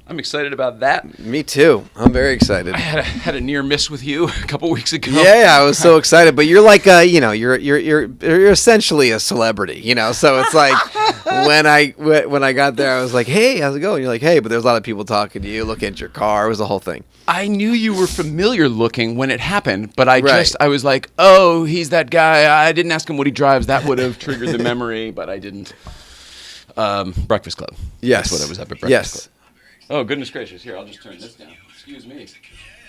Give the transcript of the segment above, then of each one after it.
I'm excited about that. Me too. I'm very excited. I had a near miss with you a couple weeks ago. Yeah, I was so excited. But you're like, you're essentially a celebrity, So it's like when I got there, I was like, hey, how's it going? You're like, hey, but there's a lot of people talking to you, looking at your car. It was the whole thing. I knew you were familiar looking when it happened, but I was like, oh, he's that guy. I didn't ask him what he drives. That would have triggered the memory, but I didn't. Breakfast Club. Yes. That's what I was up at Breakfast Club. Oh, goodness gracious. Here, I'll just turn this down. Excuse me.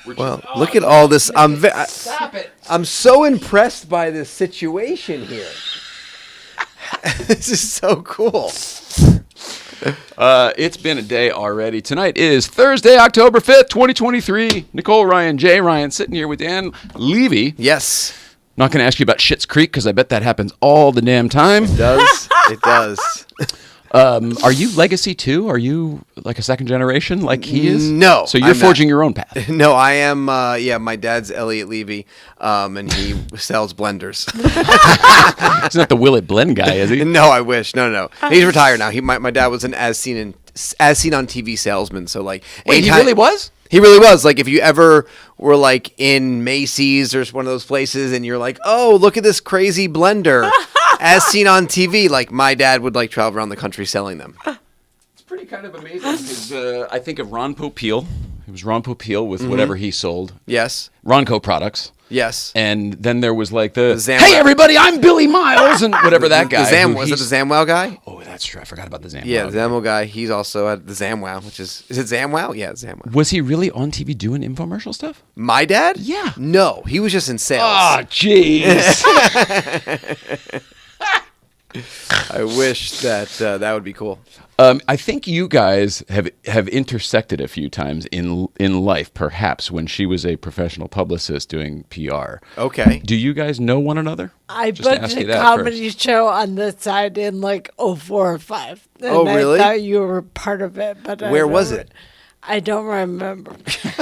Look at all this. Stop it. I'm so impressed by this situation here. This is so cool. It's been a day already. Tonight is Thursday, October 5th, 2023. Nicole, Ryan, Jay, Ryan sitting here with Dan Levy. Yes. Not going to ask you about Schitt's Creek because I bet that happens all the damn time. It does. It does. Are you legacy too? Are you like a second generation like he is? No. So you're forging your own path. No, I am. My dad's Elliot Levy, and he sells blenders. He's not the Will It Blend guy, is he? No, I wish. No. He's retired now. My dad was an as seen on TV salesman. So like, wait, he really was? He really was. Like, if you ever were like in Macy's or one of those places, and you're like, oh, look at this crazy blender. As seen on TV, like my dad would like travel around the country selling them. It's pretty kind of amazing because I think of Ron Popeil. It was Ron Popeil with whatever he sold. Yes. Ronco products. Yes. And then there was like the hey everybody, I'm Billy Miles and whatever that guy. Was it the Zamwow guy? Oh, that's true. I forgot about the Zamwow. Yeah, the Zamwow guy. He's also at the Zamwow, which is it Zamwow? Yeah, Zamwow. Was he really on TV doing infomercial stuff? My dad? Yeah. No, he was just in sales. Oh, jeez. I wish that that would be cool. I think you guys have intersected a few times in life, perhaps when she was a professional publicist doing PR. Okay. Do you guys know one another? I booked a comedy show on this side in like 04 or 05. And really? I thought you were part of it, but where was it? I don't remember.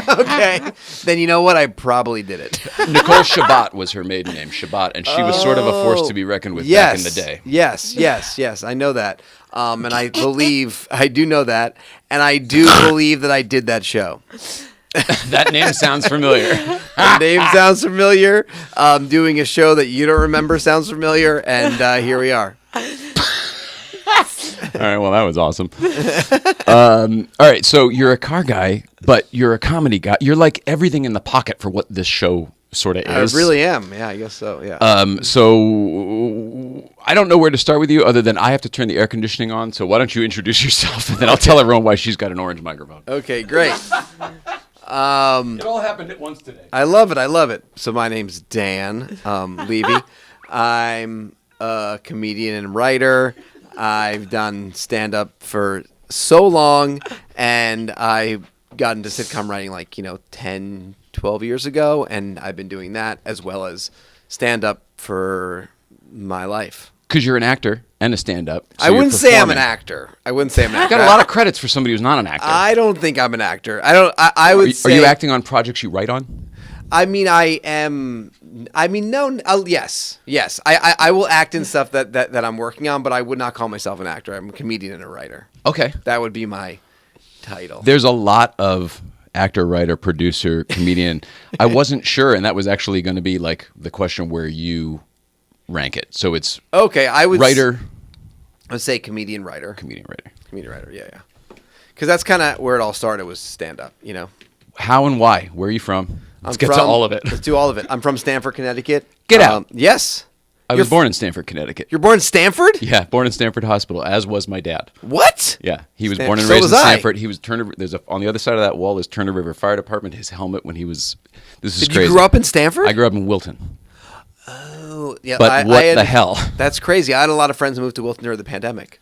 Okay. Then you know what? I probably did it. Nicole Shabbat was her maiden name, Shabbat, and she was sort of a force to be reckoned with back in the day. Yes. I know that. And I do know that. And I do believe that I did that show. That name sounds familiar. The name sounds familiar. Doing a show that you don't remember sounds familiar. And here we are. All right, well, that was awesome. All right, so you're a car guy, but you're a comedy guy. You're like everything in the pocket for what this show sort of is. I really am. Yeah, I guess so, yeah. So I don't know where to start with you other than I have to turn the air conditioning on, so why don't you introduce yourself, and then I'll tell everyone why she's got an orange microphone. Okay, great. It all happened at once today. I love it. So my name's Dan Levy. I'm a comedian and writer. I've done stand-up for so long, and I got into sitcom writing 10, 12 years ago, and I've been doing that as well as stand-up for my life. Because you're an actor and a stand-up. So I wouldn't say I'm an actor. You've got a lot of credits for somebody who's not an actor. I don't think I'm an actor. I would say... Are you acting on projects you write on? I mean, I am... no. Yes. I will act in stuff that I'm working on, but I would not call myself an actor. I'm a comedian and a writer. Okay. That would be my title. There's a lot of actor, writer, producer, comedian. I wasn't sure, and that was actually going to be like the question where you rank it. So it's okay. I would writer. I would say comedian, writer. Comedian, writer. Comedian, writer. Yeah. Because that's kind of where it all started, was stand up. How and why? Where are you from? Let's get to all of it. Let's do all of it. I'm from Stamford, Connecticut. Get out. Yes. I was born in Stamford, Connecticut. You're born in Stamford? Yeah, born in Stamford Hospital, as was my dad. What? Yeah, he was born and raised in Stamford. He was Turner. On the other side of that wall is Turner River Fire Department. His helmet when he was. This is crazy. Did you grow up in Stamford? I grew up in Wilton. Oh, yeah. But what the hell? That's crazy. I had a lot of friends who moved to Wilton during the pandemic.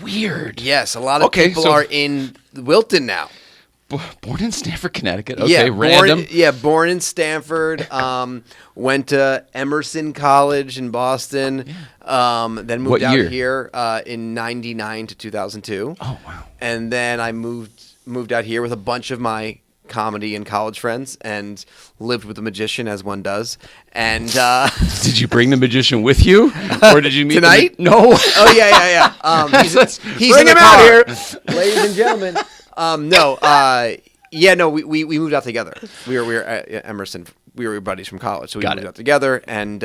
Weird. Yes, a lot of people are in Wilton now. Born in Stamford, Connecticut. Okay, random. Born in Stamford. Went to Emerson College in Boston. Then moved out here in '99 to 2002. Oh wow! And then I moved out here with a bunch of my comedy and college friends and lived with a magician, as one does. And did you bring the magician with you, or did you meet tonight? No. Oh yeah. He's bring him out here, ladies and gentlemen. No. Yeah, no, we moved out together. We were at Emerson. We were buddies from college, so we moved out together, and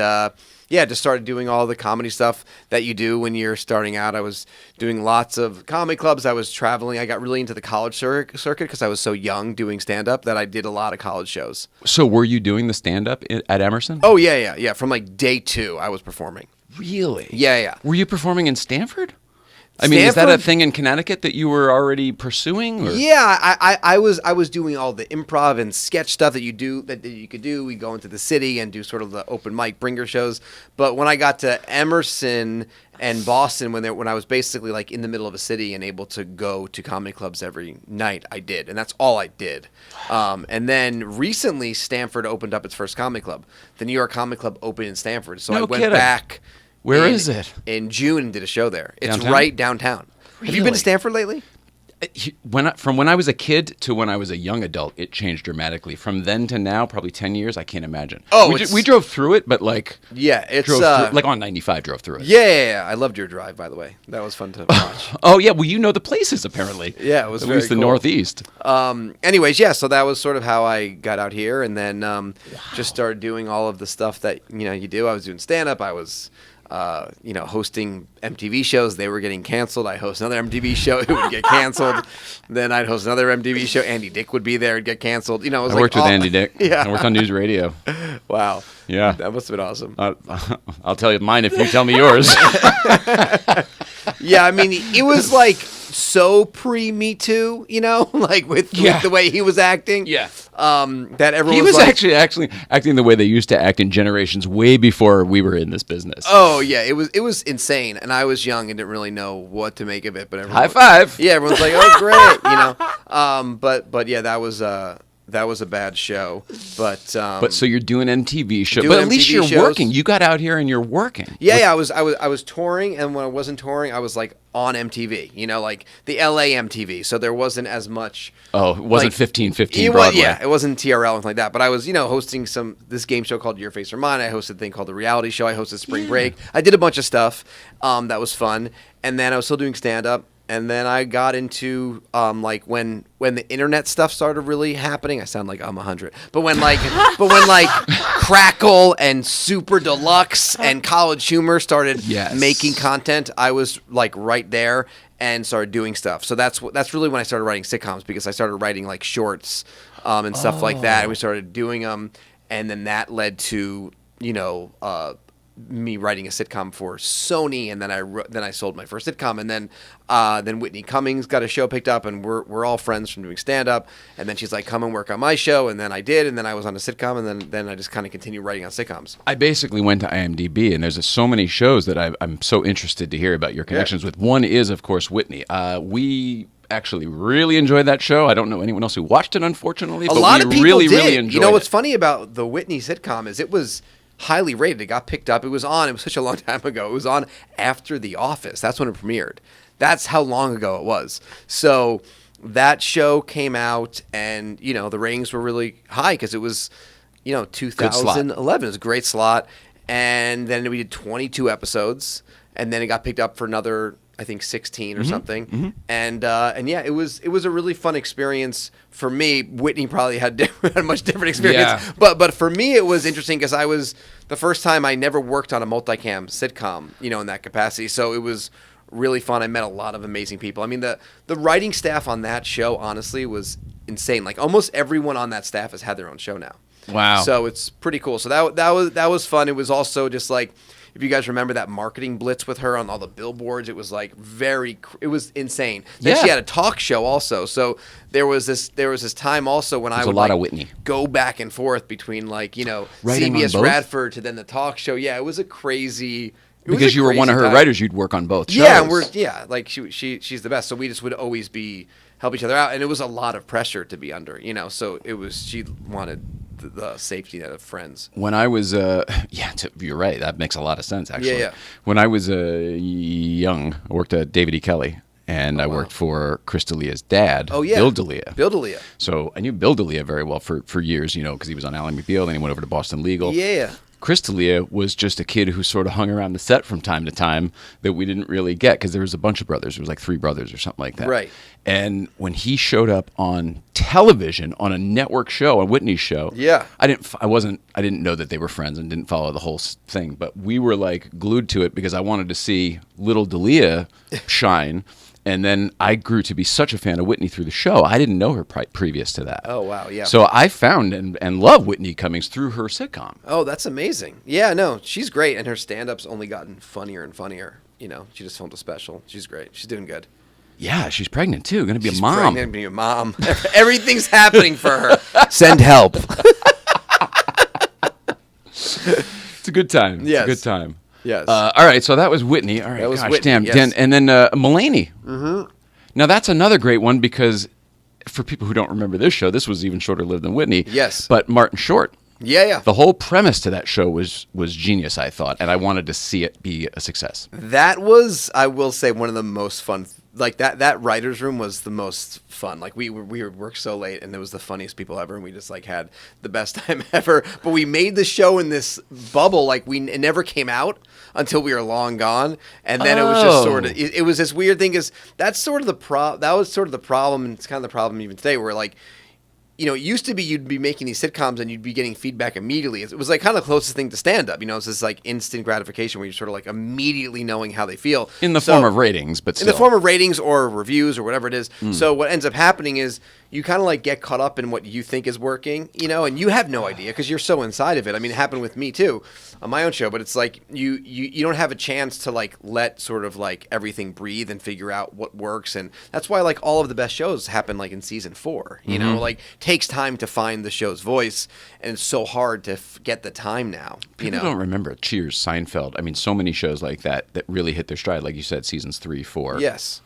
just started doing all the comedy stuff that you do when you're starting out. I was doing lots of comedy clubs. I was traveling. I got really into the college circuit because I was so young doing stand-up that I did a lot of college shows. So were you doing the stand-up at Emerson? Oh, yeah. From like day 2, I was performing. Really? Yeah. Were you performing in Stanford? I mean, is that a thing in Connecticut that you were already pursuing? Or? Yeah, I was doing all the improv and sketch stuff that you could do. We go into the city and do sort of the open mic bringer shows. But when I got to Emerson and Boston, when I was basically like in the middle of a city and able to go to comedy clubs every night, I did, and that's all I did. And then recently, Stanford opened up its first comedy club. The New York Comedy Club opened in Stanford, so I went back. Where is it? In June and did a show there. It's downtown? right downtown. Really? Have you been to Stanford lately? From when I was a kid to when I was a young adult, it changed dramatically. From then to now, probably 10 years, I can't imagine. Oh, we drove through it, but like... Yeah, it's... like on 95, drove through it. Yeah. I loved your drive, by the way. That was fun to watch. Oh, yeah. Well, you know the places, apparently. Yeah, it was at very least the cool. Northeast. Anyways, yeah, so that was sort of how I got out here, and then just started doing all of the stuff that, you do. I was doing stand-up. I was... hosting MTV shows. They were getting canceled. I host another MTV show. It would get canceled. Then I'd host another MTV show. Andy Dick would be there. It'd get canceled. It was I worked with Andy Dick. Yeah. I worked on news radio. Wow. Yeah. That must have been awesome. I'll tell you mine if you tell me yours. Yeah, I mean, it was like so pre-Me Too, like with the way he was acting. Yeah. That everyone He was like, actually acting the way they used to act in generations way before we were in this business. Oh yeah, it was insane, and I was young and didn't really know what to make of it. But everyone, high five. Yeah, everyone's like, "Oh, great," But yeah, that was a bad show. But so you're doing MTV shows, doing but at least MTV you're shows. working. You got out here and you're working. Yeah, I was touring, and when I wasn't touring, I was like on MTV. Like the LA MTV. So there wasn't as much. Oh, it wasn't 1515 it Broadway. It wasn't TRL and anything like that. But I was, hosting this game show called Your Face or Mine. I hosted a thing called The Reality Show. I hosted Spring Break. I did a bunch of stuff that was fun. And then I was still doing stand-up. And then I got into like when the internet stuff started really happening. I sound like I'm 100, but when Crackle and Super Deluxe and College Humor started making content, I was like right there and started doing stuff. So that's really when I started writing sitcoms, because I started writing like shorts and stuff like that, and we started doing them, and then that led to me writing a sitcom for Sony, and then I sold my first sitcom, and then Whitney Cummings got a show picked up, and we're all friends from doing stand up, and then she's like, come and work on my show, and then I did, and then I was on a sitcom, and then I just kind of continued writing on sitcoms. I basically went to IMDb, and there's so many shows that I'm so interested to hear about your connections with. One is, of course, Whitney. We actually really enjoyed that show. I don't know anyone else who watched it, unfortunately, but lot of people really did. enjoyed it. What's funny about the Whitney sitcom is it was highly rated. It got picked up. It was such a long time ago. It was on after The Office. That's when it premiered. That's how long ago it was. So that show came out, and the ratings were really high because it was 2011. It was a great slot. And then we did 22 episodes, and then it got picked up for another, I think, 16 or something. Mm-hmm. And yeah, it was a really fun experience for me. Whitney probably had a much different experience. Yeah. But for me, it was interesting because I was the first time I never worked on a multicam sitcom, in that capacity. So it was really fun. I met a lot of amazing people. I mean, the writing staff on that show, honestly, was insane. Like almost everyone on that staff has had their own show now. Wow. So it's pretty cool. So that was fun. It was also just like, if you guys remember that marketing blitz with her on all the billboards, it was like it was insane. Then she had a talk show also. So there was this time also when I would lot of Whitney go back and forth between like, Writing CBS Radford to then the talk show. Yeah, it was a crazy. Because you were one of her writers, you'd work on both shows. Yeah, like she's the best. So we just would always help each other out, and it was a lot of pressure to be under, So she wanted the safety net of friends. When I was, you're right. That makes a lot of sense, actually. Yeah. When I was young, I worked at David E. Kelly, and I worked for Chris D'Elia's dad, Bill D'Elia. Bill D'Elia. So I knew Bill D'Elia very well for years, because he was on Ally McBeal, then he went over to Boston Legal. Yeah. Chris D'Elia was just a kid who sort of hung around the set from time to time that we didn't really get because there was a bunch of brothers. There was like 3 brothers or something like that. Right. And when he showed up on television on a network show, on Whitney's show, I didn't know that they were friends and didn't follow the whole thing, but we were like glued to it because I wanted to see little D'Elia shine. And then I grew to be such a fan of Whitney through the show. I didn't know her previous to that. Oh, wow, yeah. So I found and love Whitney Cummings through her sitcom. Oh, that's amazing. Yeah, no, she's great, and her stand-up's only gotten funnier and funnier. You know, she just filmed a special. She's great. She's doing good. Yeah, she's pregnant, too. Going to be She's a mom. Pregnant, going to be a mom. Everything's happening for her. Send help. It's a good time. Yes. It's a good time. Yes. All right, so that was Whitney. All right, That was gosh, Whitney, damn. yes. And then Mulaney. Mm-hmm. Now, that's another great one because for people who don't remember this show, this was even shorter lived than Whitney. Yes. But Martin Short. Yeah. The whole premise to that show was genius, I thought, and I wanted to see it be a success. That was, I will say, one of the most fun. Like that writer's room was the most fun. Like we worked so late, and it was the funniest people ever, and we just like had the best time ever. But we made the show in this bubble, like it never came out until we were long gone, and then it was just sort of it was this weird thing. Because that's sort of that was sort of the problem, and it's kind of the problem even today, where like. You know, it used to be you'd be making these sitcoms and you'd be getting feedback immediately. It was like kind of the closest thing to stand-up. You know, it's this like instant gratification where you're sort of like immediately knowing how they feel. In the form of ratings, but still. In the form of ratings or reviews or whatever it is. So what ends up happening is you kind of like get caught up in what you think is working, you know, and you have no idea because you're so inside of it. I mean, it happened with me too on my own show, but it's like you don't have a chance to like let sort of like everything breathe and figure out what works. And that's why like all of the best shows happen like in season 4, you know, like takes time to find the show's voice, and it's so hard to get the time now. People don't remember Cheers, Seinfeld. I mean, so many shows like that really hit their stride, like you said, seasons 3, 4. Yes.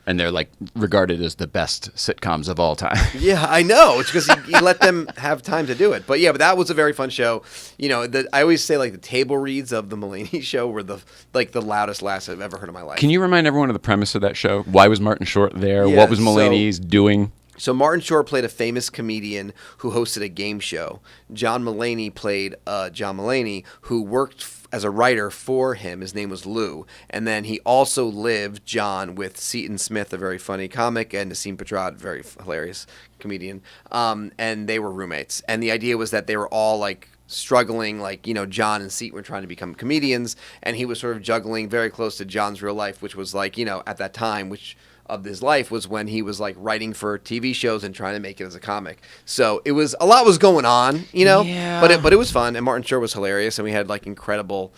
And they're like regarded as the best sitcoms of all time. Yeah, I know. It's because you let them have time to do it. But yeah, but that was a very fun show. You know, I always say like the table reads of the Mulaney show were the loudest laughs I've ever heard in my life. Can you remind everyone of the premise of that show? Why was Martin Short there? Yeah, what was Mulaney's doing? So Martin Short played a famous comedian who hosted a game show. John Mulaney played John Mulaney, who worked as a writer for him. His name was Lou. And then he also lived, John, with Seton Smith, a very funny comic, and Nassim Pedrad, very hilarious comedian. And they were roommates. And the idea was that they were all like struggling, like, you know, John and Seton were trying to become comedians, and he was sort of juggling very close to John's real life, which was like, you know, at that time, of his life was when he was like writing for TV shows and trying to make it as a comic. So it was a lot was going on, you know, but it was fun. And Martin Short was hilarious. And we had like incredible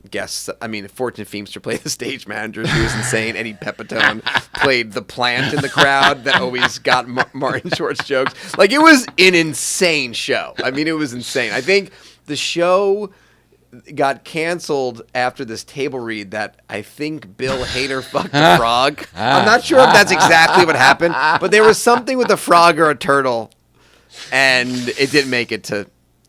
guests. I mean, Fortune Feimster played the stage manager. She was insane. Eddie Pepitone played the plant in the crowd that always got Martin Short's jokes. Like, it was an insane show. I mean, it was insane. I think the show got canceled after this table read that I think Bill Hader fucked a frog. I'm not sure if that's exactly what happened, but there was something with a frog or a turtle, and it didn't make it to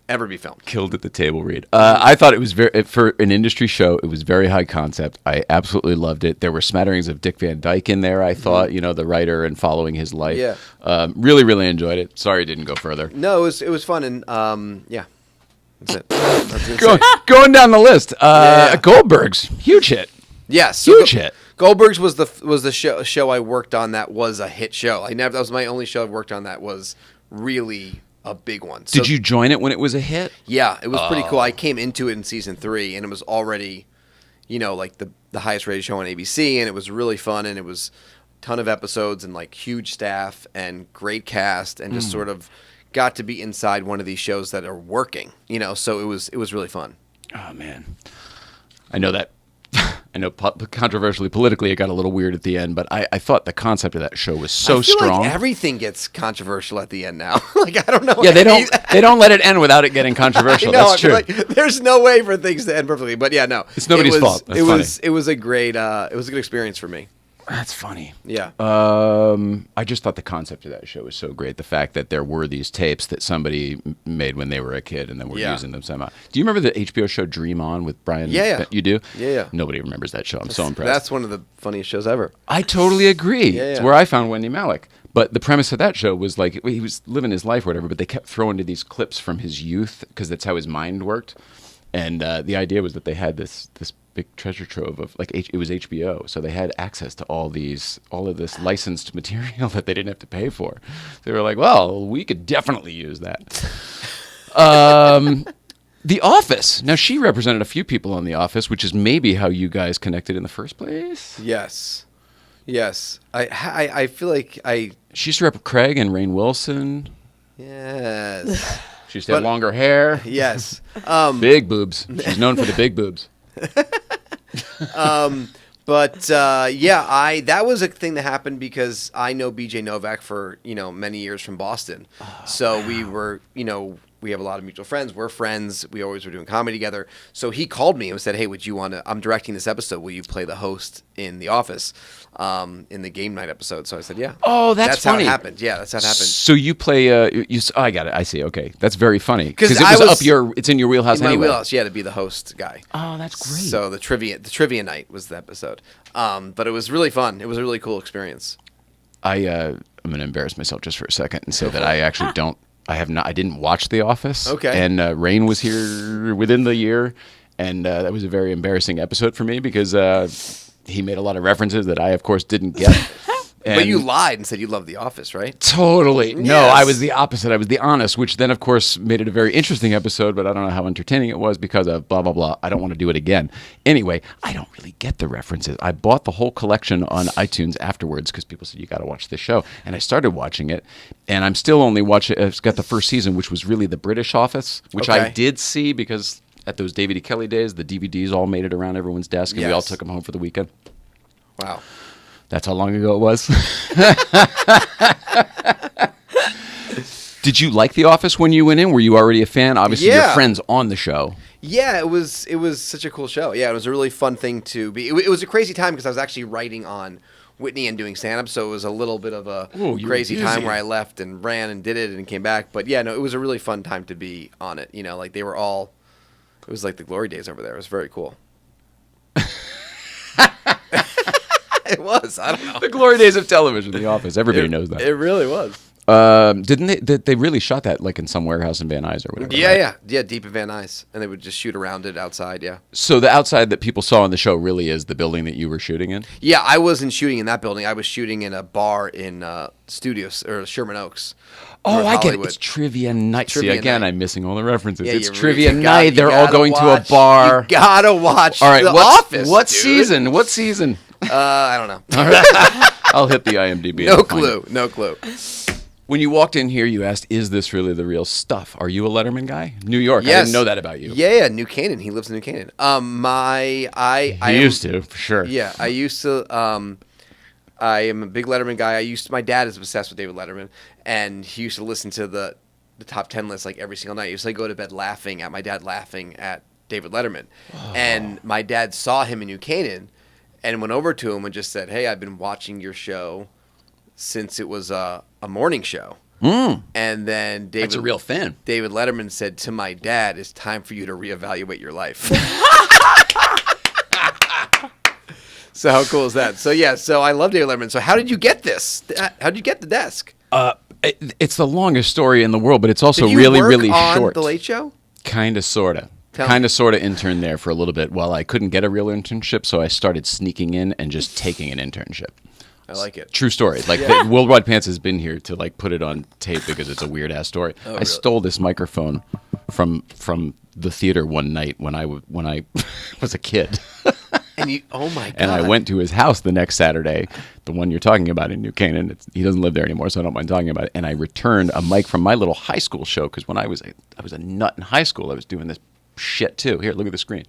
ever be filmed. Killed at the table read. I thought it was for an industry show, it was very high concept. I absolutely loved it. There were smatterings of Dick Van Dyke in there, I thought, you know, the writer and following his life. Yeah. Really, really enjoyed it. Sorry it didn't go further. No, it was fun, and yeah. That's it. That's Going down the list, Goldbergs, huge hit. Yes, so huge hit. Goldbergs was the show I worked on that was a hit show. That was my only show I've worked on that was really a big one. Did you join it when it was a hit? Yeah, it was pretty cool. I came into it in season 3, and it was already, you know, like the highest rated show on ABC, and it was really fun, and it was a ton of episodes and like huge staff and great cast, and just sort of got to be inside one of these shows that are working, you know, so it was really fun. Oh, man. I know that. I know controversially, politically, it got a little weird at the end, but I thought the concept of that show was so strong. Like everything gets controversial at the end now. Like, I don't know. Yeah, they don't let it end without it getting controversial. That's true. Like, there's no way for things to end perfectly. But yeah, no, it's nobody's fault. It was a great. It was a good experience for me. That's funny. Yeah. I just thought the concept of that show was so great. The fact that there were these tapes that somebody made when they were a kid and then were using them somehow. Do you remember the HBO show Dream On with Brian? Yeah. You do? Yeah. Nobody remembers that show. I'm so impressed. That's one of the funniest shows ever. I totally agree. Yeah. It's where I found Wendy Malick. But the premise of that show was like he was living his life or whatever, but they kept throwing to these clips from his youth because that's how his mind worked. And the idea was that they had this big treasure trove of it was HBO, so they had access to all of this licensed material that they didn't have to pay for. They were like, well, we could definitely use that. The Office. Now she represented a few people on The Office, which is maybe how you guys connected in the first place. Yes. I feel like She used to rep Craig and Rainn Wilson. Yes. She used to have longer hair. Yes. Big boobs. She's known for the big boobs. That was a thing that happened because I know BJ Novak for, many years from Boston. We were, we have a lot of mutual friends. We're friends. We always were doing comedy together. So he called me and said, hey, would you want to, I'm directing this episode. Will you play the host in The Office in the game night episode? So I said, yeah. Oh, that's funny. How it happened. Yeah, that's how it happened. So you play, I got it. I see. Okay. That's very funny. Because it's in your wheelhouse anyway. In my wheelhouse, yeah, to be the host guy. Oh, that's great. So the trivia night was the episode. But it was really fun. It was a really cool experience. I'm going to embarrass myself just for a second and say that I actually I didn't watch The Office. Okay. And Rainn was here within the year, and that was a very embarrassing episode for me because he made a lot of references that I, of course, didn't get. But you lied and said you loved The Office, right? Totally. Yes. No, I was the opposite. I was the honest, which then, of course, made it a very interesting episode, but I don't know how entertaining it was because of blah, blah, blah. I don't want to do it again. Anyway, I don't really get the references. I bought the whole collection on iTunes afterwards because people said, you got to watch this show. And I started watching it, and I'm still only watching it. It's got the first season, which was really the British Office, which I did see because at those David E. Kelly days, the DVDs all made it around everyone's desk, and we all took them home for the weekend. Wow. That's how long ago it was. Did you like The Office when you went in? Were you already a fan? Obviously, your friends on the show. Yeah, it was such a cool show. Yeah, it was a really fun thing to be. It was a crazy time because I was actually writing on Whitney and doing stand-up, so it was a little bit of a crazy time where I left and ran and did it and came back. But yeah, no, it was a really fun time to be on it. They were all, it was like the glory days over there. It was very cool. It was. I don't know. The glory days of television, The Office. Everybody knows that. It really was. Didn't they really shot that like in some warehouse in Van Nuys or whatever? Yeah, deep in Van Nuys, and they would just shoot around it outside. Yeah. So the outside that people saw in the show really is the building that you were shooting in? Yeah, I wasn't shooting in that building. I was shooting in a bar in Studios or Sherman Oaks. Oh, I get it. It's trivia night. See, again, night. I'm missing all the references. Yeah, it's trivia night. They're all going to a bar. You gotta watch. All right, The Office. What dude. season? What season? I don't know. All right. I'll hit the IMDb. No clue. When you walked in here, you asked, is this really the real stuff? Are you a Letterman guy? New York. Yes. I didn't know that about you. Yeah, New Canaan. He lives in New Canaan. I used to, for sure. Yeah, I used to. I am a big Letterman guy. My dad is obsessed with David Letterman, and he used to listen to the top 10 list like every single night. He used to go to bed laughing at my dad laughing at David Letterman. Oh. And my dad saw him in New Canaan and went over to him and just said, hey, I've been watching your show since it was a morning show. Mm. And then That's a real fan. David Letterman said to my dad, it's time for you to reevaluate your life. So how cool is that? So I love David Letterman. So how did you get this? How did you get the desk? It's the longest story in the world, but it's also did you really, work really on short. The Late Show? Kind of, sort of. Interned there for a little bit while I couldn't get a real internship, so I started sneaking in and just taking an internship. I like it. True story. Like the Worldwide Pants has been here to like put it on tape because it's a weird ass story. Oh, I stole this microphone from the theater one night when I was a kid. And you, oh my God. And I went to his house the next Saturday, the one you're talking about in New Canaan. He doesn't live there anymore, so I don't mind talking about it. And I returned a mic from my little high school show because when I was a nut in high school, I was doing this shit too. Here, look at the screen.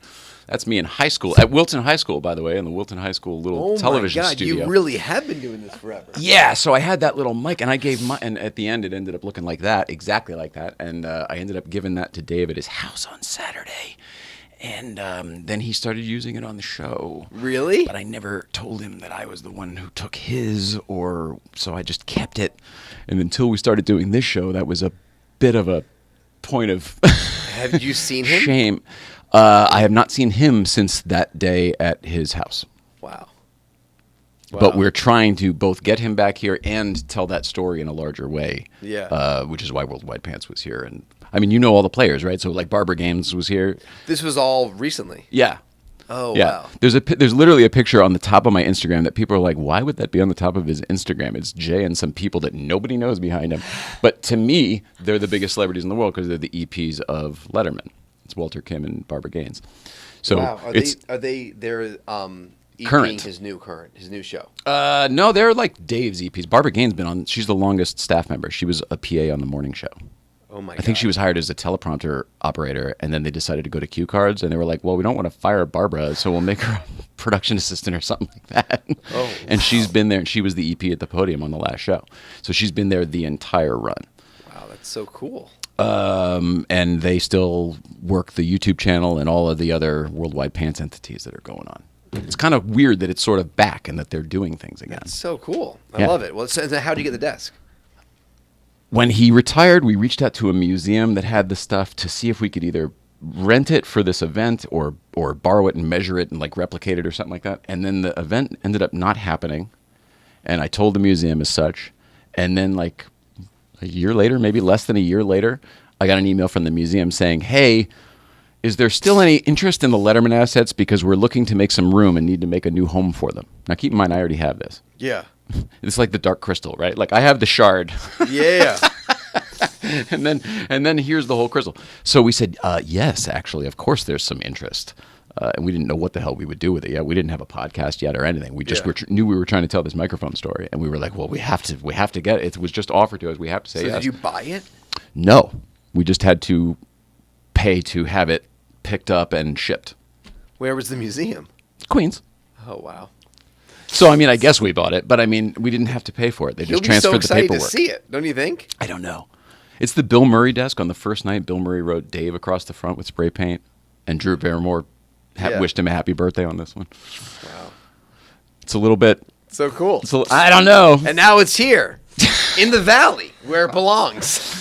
That's me in high school at Wilton High School, by the way, in the Wilton High School little television studio. You really have been doing this forever. Yeah, so I had that little mic, and I gave and at the end it ended up looking like that, exactly like that, and I ended up giving that to Dave at his house on Saturday. And then he started using it on the show. Really? But I never told him that I was the one who took his, so I just kept it. And until we started doing this show, that was a bit of a point of Have you seen him? Shame. I have not seen him since that day at his house. Wow. But we're trying to both get him back here and tell that story in a larger way. Yeah. Which is why Worldwide Pants was here. And I mean, you know all the players, right? So like Barbara Gaines was here. This was all recently. Yeah. Oh, Yeah. wow. There's literally a picture on the top of my Instagram that people are like, why would that be on the top of his Instagram? It's Jay and some people that nobody knows behind him. But to me, they're the biggest celebrities in the world because they're the EPs of Letterman. It's Walter Kim and Barbara Gaines. So Wow. They're EPing current. his new show? No, they're like Dave's EPs. Barbara Gaines been on. She's the longest staff member. She was a PA on the morning show. Oh my! I think she was hired as a teleprompter operator, and then they decided to go to cue cards, and they were like, "Well, we don't want to fire Barbara, so we'll make her a production assistant or something like that." Oh, and she's been there, and she was the EP at the podium on the last show, so she's been there the entire run. Wow, that's so cool. And they still work the YouTube channel and all of the other Worldwide Pants entities that are going on. It's kind of weird that it's sort of back and that they're doing things again. That's so cool. I Yeah. love it. Well, so how do you get the desk? When he retired, we reached out to a museum that had the stuff to see if we could either rent it for this event or borrow it and measure it and like replicate it or something like that. And then the event ended up not happening. And I told the museum as such. And then like a year later, maybe less than a year later, I got an email from the museum saying, hey, is there still any interest in the Letterman assets? Because we're looking to make some room and need to make a new home for them. Now, keep in mind, I already have this. Yeah. It's like the Dark Crystal, right? Like I have the shard. Yeah. and then here's the whole crystal. So we said, yes, actually, of course there's some interest. And we didn't know what the hell we would do with it yet. We didn't have a podcast yet or anything. We just knew we were trying to tell this microphone story. And we were like, well, we have to get it. It was just offered to us. We have to say So yes. did you buy it? No. We just had to pay to have it picked up and shipped. Where was the museum? Queens. Oh, wow. So, I mean, I guess we bought it, but I mean, we didn't have to pay for it. They He'll just be so transferred the excited paperwork. to see it, don't you think? I don't know. It's the Bill Murray desk. On the first night, Bill Murray wrote Dave across the front with spray paint, and Drew Barrymore wished him a happy birthday on this one. Wow. It's a little bit... So cool. I don't know. And now it's here, in the valley, where it belongs.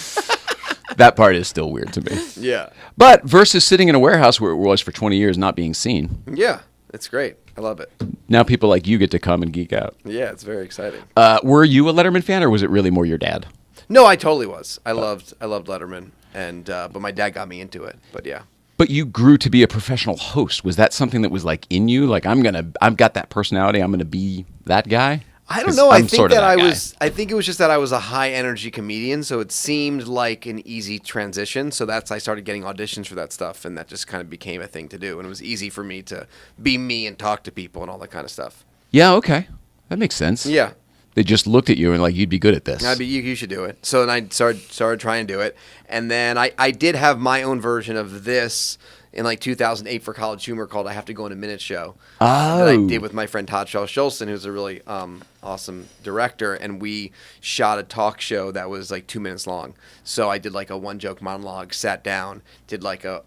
That part is still weird to me. Yeah. But versus sitting in a warehouse where it was for 20 years not being seen, Yeah, it's great. I love it. now people like you get to come and geek out. Yeah, it's very exciting. Were you a Letterman fan, or was it really more your dad? No, I totally was. I loved Letterman, and but my dad got me into it. But yeah. But you grew to be a professional host. Was that something that was like in you? Like I've got that personality. I'm gonna be that guy. I don't 'Cause know. I I'm think sort of that guy. I think it was just that I was a high energy comedian, so it seemed like an easy transition. So I started getting auditions for that stuff, and that just kind of became a thing to do. And it was easy for me to be me and talk to people and all that kind of stuff. Yeah. Okay. That makes sense. Yeah. They just looked at you and like you'd be good at this. You should do it. So then I started trying to do it, and then I did have my own version of this in like 2008 for College Humor called "I Have to Go in a Minute" show that I did with my friend Todd Schulson, who's a really awesome director, and we shot a talk show that was like 2 minutes long. So I did like a one joke monologue, sat down, did like a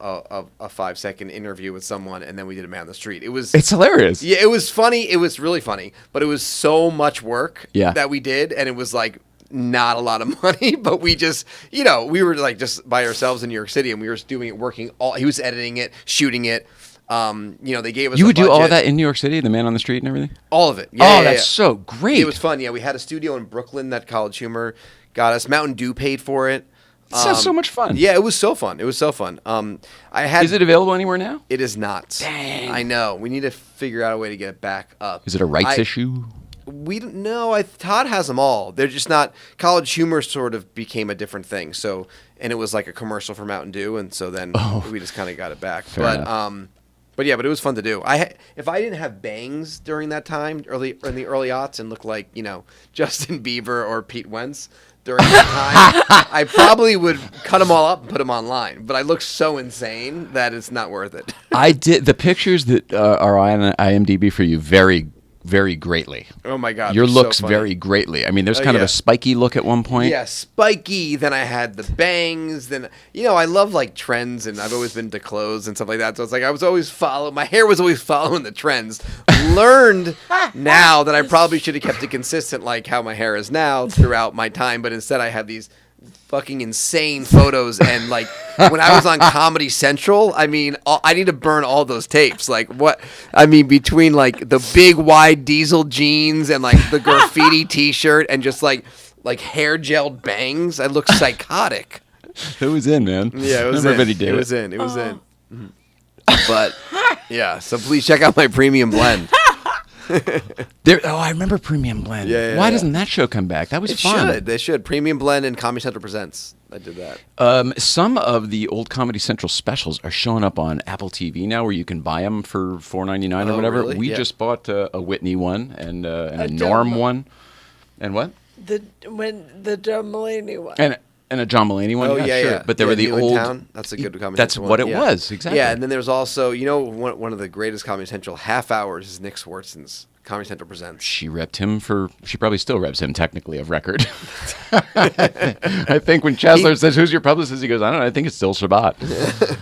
5-second interview with someone, and then we did a man on the street. It's hilarious. Yeah, it was funny. It was really funny, but it was so much work that we did, and it was like not a lot of money, but we just, we were like just by ourselves in New York City, and we were doing it, he was editing it, shooting it. They gave us. You would do all of that in New York City, the man on the street and everything? All of it. Yeah, that's so great. It was fun. Yeah, we had a studio in Brooklyn that College Humor got us. Mountain Dew paid for it. It sounds so much fun. Yeah, it was so fun. Is it available anywhere now? It is not. Dang. I know. We need to figure out a way to get it back up. Is it a rights issue? We don't know. Todd has them all. They're just not. College Humor sort of became a different thing. So, and it was like a commercial for Mountain Dew, and so then we just kind of got it back. Fair enough. But yeah, but it was fun to do. If I didn't have bangs during that time, in the early aughts, and look like Justin Bieber or Pete Wentz during that time, I probably would cut them all up and put them online. But I look so insane that it's not worth it. I did the pictures that are on IMDb for you very, very greatly. Oh my God, your they're looks so funny. very greatly. I mean, there's kind of a spiky look at one point. Yeah, spiky. Then I had the bangs. Then I love like trends, and I've always been into clothes and stuff like that. So it's like I was always my hair was always following the trends. Learned now that I probably should have kept it consistent, like how my hair is now throughout my time. But instead, I have these fucking insane photos. And like when I was on Comedy Central, I mean, I need to burn all those tapes. Like what? I mean, between like the big wide diesel jeans and like the graffiti T-shirt and just like hair gelled bangs, I look psychotic. It was in, man. Yeah, it was Everybody in. did It was in. It was in. But yeah, so please check out my premium blend. I remember Premium Blend. Yeah, Why doesn't that show come back? That was fun. They should. Premium Blend and Comedy Central Presents. I did that. Some of the old Comedy Central specials are showing up on Apple TV now, where you can buy them for $4.99 or whatever. Really? We just bought a Whitney one and a Norm one, and what? The John Mulaney one. And a John Mulaney one. Oh, yeah, yeah, sure. yeah. But there were the New in old. Town. That's a good Comedy That's Central what one. it was exactly. Yeah, and then there's also one of the greatest Comedy Central half hours is Nick Swardson's Comedy Central Presents. She repped him she probably still reps him technically of record. I think when Chesler says, "Who's your publicist?" he goes, "I don't know. I think it's still Shabbat."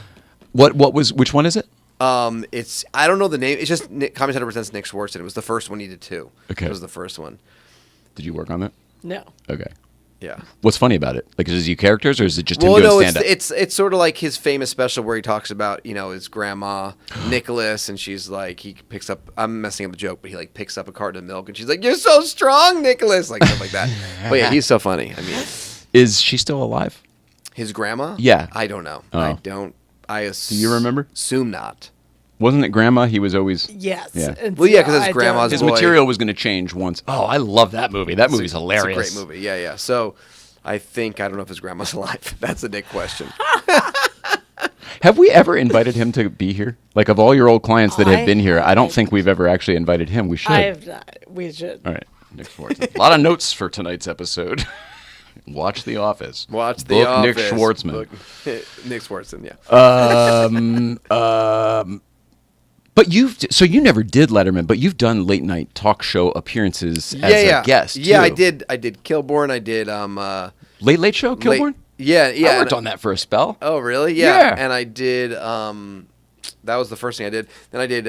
Which one is it? I don't know the name. It's just Comedy Central Presents Nick Swardson. It was the first one he did too. Okay. It was the first one. Did you work on that? No. Okay. Yeah. What's funny about it? Like, is it you characters or is it just him Well, doing no, stand-up? it's sort of like his famous special where he talks about, his grandma, Nicholas, and she's like, he picks up, I'm messing up the joke, but he like picks up a carton of milk and she's like, "You're so strong, Nicholas," like stuff like that. But yeah, he's so funny. I mean, Is she still alive? his grandma? Yeah. I don't know. Oh. Do you remember? Assume not. Wasn't it grandma? He was always... Yes. Yeah. And Well, yeah, 'cause his I grandma's don't His know. boy. material was going to change once. Oh, I love that movie. That movie's hilarious. It's a great movie. Yeah, yeah. So I don't know if his grandma's alive. That's a Nick question. Have we ever invited him to be here? Like, of all your old clients that have been here, I don't think we've ever actually invited him. We should. I have not. We should. All right. Nick Schwartzman. A lot of notes for tonight's episode. Watch The Office. Watch The Book Office. Nick Schwartzman. Nick Schwartzman, yeah. But you never did Letterman, but you've done late night talk show appearances as a guest. Yeah, too. I did. I did Kilborn. I did Late Show, Kilborn? Yeah. I worked on that for a spell. Oh, really? Yeah. And I did. That was the first thing I did. Then I did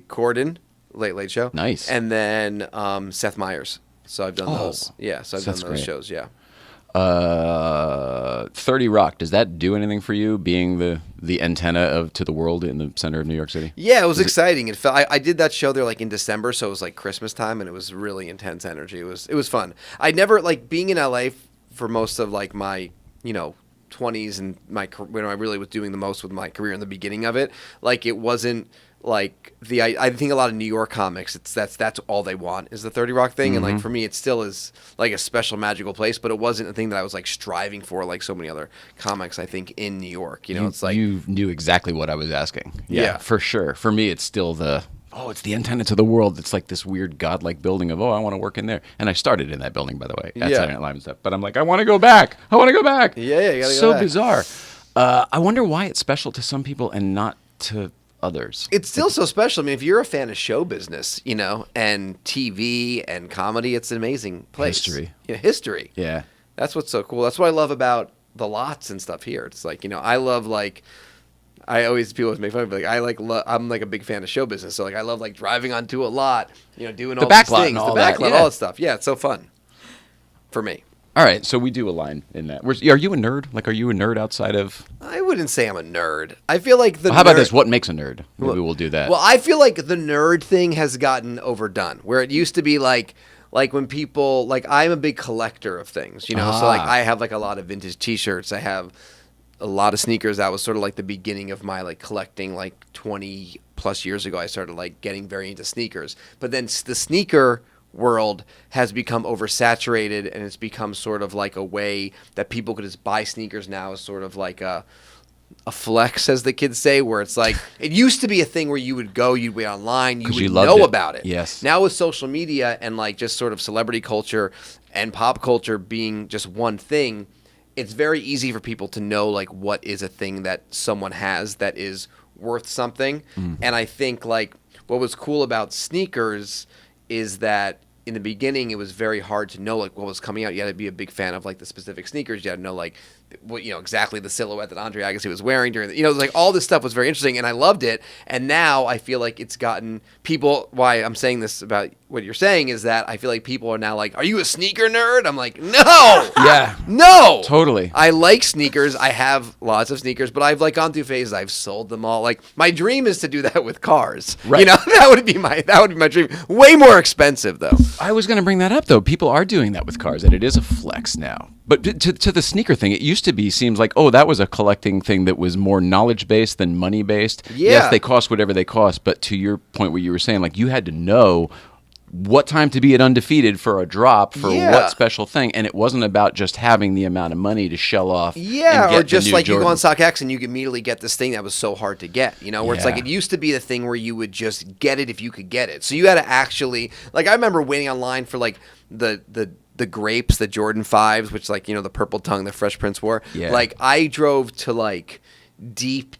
Corden, Late Show. Nice. And then Seth Meyers. So I've done those. Yeah. So I've Seth's done those great. shows. Yeah. 30 Rock, does that do anything for you, being the antenna to the world in the center of New York City? Yeah, it was exciting. It felt I did that show there like in December, so it was like Christmas time, and it was really intense energy. It was fun. I never like being in LA for most of like my 20s and when I really was doing the most with my career in the beginning of it. Like it wasn't like I think a lot of New York comics, that's all they want is the 30 Rock thing, and like for me it still is like a special magical place, but it wasn't a thing that I was like striving for like so many other comics I think in New York. It's like you knew exactly what I was asking. Yeah. For sure. For me, it's still it's the antenna to the world. It's like this weird godlike building of I want to work in there. And I started in that building, by the way, at Yeah. Saturday Night Live and stuff. But I'm like, I want to go back. Yeah, you gotta go So back. bizarre. I wonder why it's special to some people and not to others. It's still so special. I mean, if you're a fan of show business, and TV and comedy, it's an amazing place. History. History. Yeah. That's what's so cool. That's what I love about the lots and stuff here. It's like, I love like, people always make fun of me. Like I'm like a big fan of show business. So like, I love like driving onto a lot, doing all back these lot things, and all the back that, lot, yeah. all that stuff. Yeah, it's so fun for me. All right, so we do a line in that. Are you a nerd? Like, are you a nerd outside of... I wouldn't say I'm a nerd. I feel like How about this? What makes a nerd? Maybe we'll do that. Well, I feel like the nerd thing has gotten overdone, where it used to be like when people, like I'm a big collector of things, so like I have like a lot of vintage T-shirts. I have a lot of sneakers. That was sort of like the beginning of my like collecting. Like 20 plus years ago, I started like getting very into sneakers. But then the sneaker world has become oversaturated, and it's become sort of like a way that people could just buy sneakers now as sort of like a flex, as the kids say, where it's like it used to be a thing where you'd wait online, you would know about it. Yes. Now with social media and like just sort of celebrity culture and pop culture being just one thing, it's very easy for people to know like what is a thing that someone has that is worth something. And I think like what was cool about sneakers is that in the beginning it was very hard to know like what was coming out. You had to be a big fan of like the specific sneakers. You had to know like what exactly the silhouette that Andre Agassi was wearing during the, like all this stuff was very interesting, and I loved it. And now I feel like it's gotten people. Why I'm saying this about what you're saying is that I feel like people are now like, are you a sneaker nerd? I'm like, no. Yeah. No. Totally. I like sneakers. I have lots of sneakers, but I've like gone through phases. I've sold them all. Like my dream is to do that with cars. Right. You know, that would be my dream. Way more expensive though. I was going to bring that up, though. People are doing that with cars, and it is a flex now. But to the sneaker thing, it used to be, seems like, oh, that was a collecting thing that was more knowledge-based than money-based. Yeah. Yes, they cost whatever they cost, but to your point where you were saying, like, you had to know what time to be at undefeated for a drop for what special thing, and it wasn't about just having the amount of money to shell off. Yeah, and get or just the new like Jordan. you go on StockX and you immediately get this thing that was so hard to get. You know, where it's like it used to be the thing where you would just get it if you could get it. So you had to actually, like, I remember waiting online for like the grapes, the Jordan 5s, which like, you know, the purple tongue the Fresh Prince wore. Yeah. Like I drove to like deep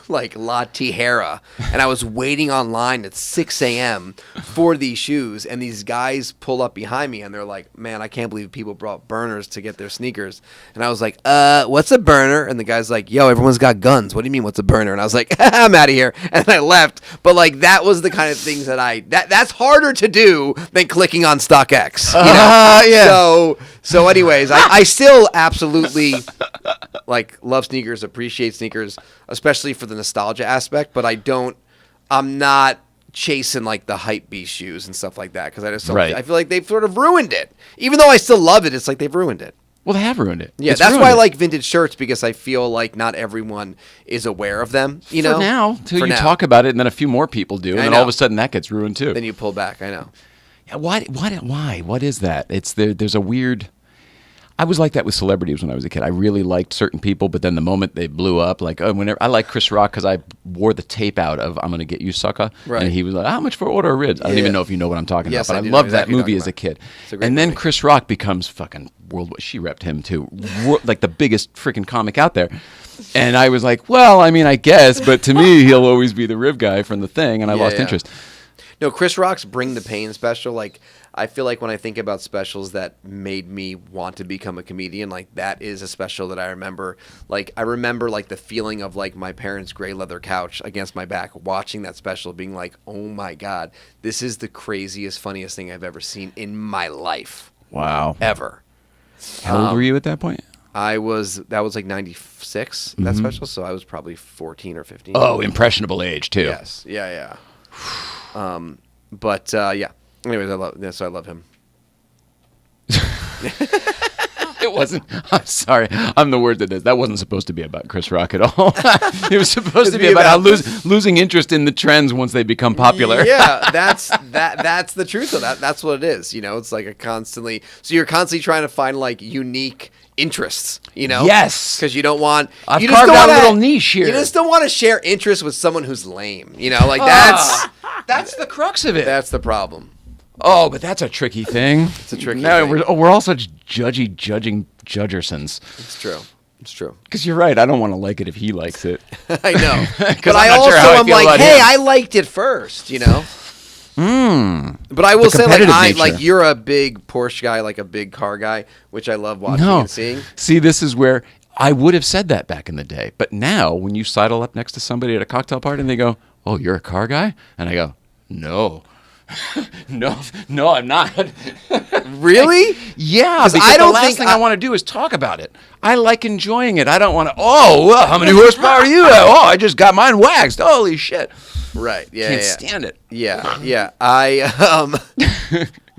like La Tijera, and I was waiting online at 6 a.m. for these shoes, and these guys pull up behind me and they're like, man, I can't believe people brought burners to get their sneakers. And I was like, what's a burner? And the guy's like, yo, everyone's got guns. What do you mean what's a burner? And I was like, I'm out of here. And I left. But like that was the kind of things that that's harder to do than clicking on StockX. You know? Yeah. So anyways, I still absolutely like love sneakers, appreciate sneakers, especially for the nostalgia aspect, but I'm not chasing like the hype beast shoes and stuff like that because I just don't, I feel like they've sort of ruined it. Even though I still love it, it's like they've ruined it. Well, they have ruined it. Yeah, It's that's ruined why I it. like vintage shirts, because I feel like not everyone is aware of them. You know, For now, till For you now. talk about it, and then a few more people do, and I then know. all of a sudden that gets ruined too. Then you pull back. I know. Yeah, why? What is that? It's there's a weird. I was like that with celebrities when I was a kid. I really liked certain people, but then the moment they blew up, like whenever I like Chris Rock because I wore the tape out of "I'm Gonna Get You, Sucker," Right. and he was like, "How much for order of ribs?" I don't even know if you know what I'm talking Yes, about, I but do I know loved that exactly what movie you're as a talking kid. It's a great And then movie. Chris Rock becomes fucking worldwide. She repped him too, like the biggest freaking comic out there. And I was like, well, I mean, I guess, but to me, he'll always be the rib guy from The Thing, and I lost interest. No, Chris Rock's Bring the Pain special, like, I feel like when I think about specials that made me want to become a comedian, like, that is a special that I remember. Like, I remember, like, the feeling of, like, my parents' gray leather couch against my back, watching that special, being like, oh, my God, this is the craziest, funniest thing I've ever seen in my life. Wow. Ever. How old were you at that point? That was like 96, that special, so I was probably 14 or 15. Oh, impressionable age, too. Yes. Yeah. But yeah. Anyways, I love him. It wasn't. I'm sorry. I'm the word that is. That wasn't supposed to be about Chris Rock at all. It was supposed to be about how losing interest in the trends once they become popular. Yeah, that's the truth of that. That's what it is. You know, it's like so you're constantly trying to find like unique interests, you know? Yes. Because you don't want... I've you just carved don't out a wanna- little niche here. You just don't want to share interests with someone who's lame. You know, like That's the crux of it. that's the problem. Oh, but that's a tricky thing. It's a tricky now, thing. We're all such judging judgersons. It's true. It's true. Because you're right. I don't want to like it if he likes it. I know. 'Cause But I'm I not sure also how I am feel like, about hey, him. I liked it first, you know? But I will say, like, competitive nature. you're a big Porsche guy, like a big car guy, which I love watching and seeing. See, this is where I would have said that back in the day. But now, when you sidle up next to somebody at a cocktail party and they go, "Oh, you're a car guy?" And I go, "No." no, I'm not. Really? Yeah, 'Cause because I don't the last think thing I want to do is talk about it. I like enjoying it. I don't want to, well, how many horsepower do you have? Oh, I just got mine waxed. Holy shit. Right. Yeah. Can't yeah. stand it. Yeah.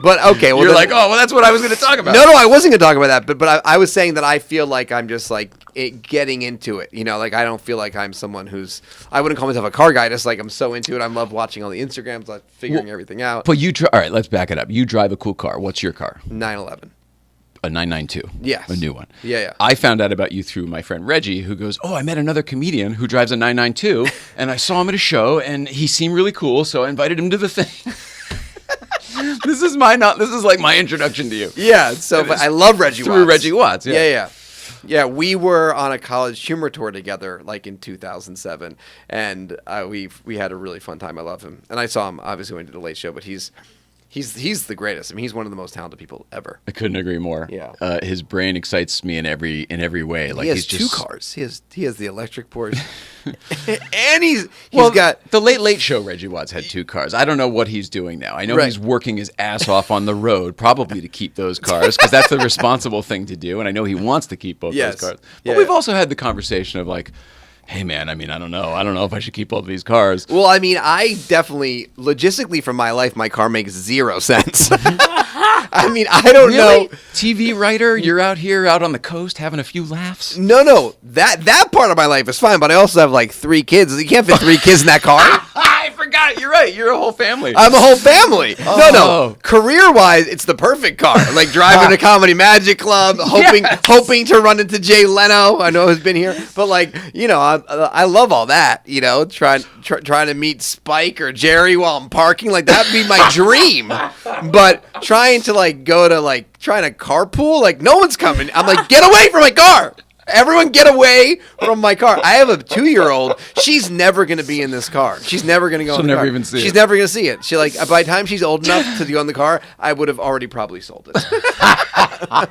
But okay. Well, You're then- like, oh, well, that's what I was going to talk about. No, I wasn't gonna talk about that. But I was saying that I feel like I'm just like getting into it. You know, like I don't feel like I'm someone I wouldn't call myself a car guy. Just like I'm so into it. I love watching all the Instagrams, like figuring everything out. But all right, let's back it up. You drive a cool car. What's your car? 911. A 992. Yes. A new one. Yeah. I found out about you through my friend Reggie, who goes, "Oh, I met another comedian who drives a 992, and I saw him at a show, and he seemed really cool, so I invited him to the thing." This is like my introduction to you. Yeah. So but I love Reggie Through Watts. Reggie Watts. Yeah, we were on a college humor tour together, like in 2007, and we had a really fun time. I love him, and I saw him obviously when he did the Late Show, but he's the greatest. I mean, he's one of the most talented people ever. I couldn't agree more. Yeah. His brain excites me in every way. Like He has he's just two cars. He has the electric Porsche, And he's Well, got the Late Late Show. Reggie Watts had 2 cars. I don't know what he's doing now. I know Right. he's working his ass off on the road, probably to keep those cars, because that's the responsible thing to do. And I know he wants to keep both Yes. those cars. But Yeah. we've also had the conversation of like, hey man, I mean, I don't know if I should keep all of these cars. Well, I mean, I definitely, logistically for my life, my car makes 0 sense. I mean, I don't know. TV writer, you're out here out on the coast having a few laughs. No, that part of my life is fine, but I also have like 3 kids. You can't fit 3 kids in that car. I forgot. You're right. You're a whole family. I'm a whole family. Oh. No. Career-wise, it's the perfect car. Like driving to Comedy Magic Club, hoping to run into Jay Leno. I know he's been here, but like I love all that. Trying to meet Spike or Jerry while I'm parking. Like that'd be my dream. But trying to trying to carpool, like no one's coming. I'm like, get away from my car. Everyone get away from my car. I have a 2-year-old. She's never going to be in this car. She's never going to go in the car. She'll never even see it. She's never going to see it. She by the time she's old enough to go in the car, I would have already probably sold it.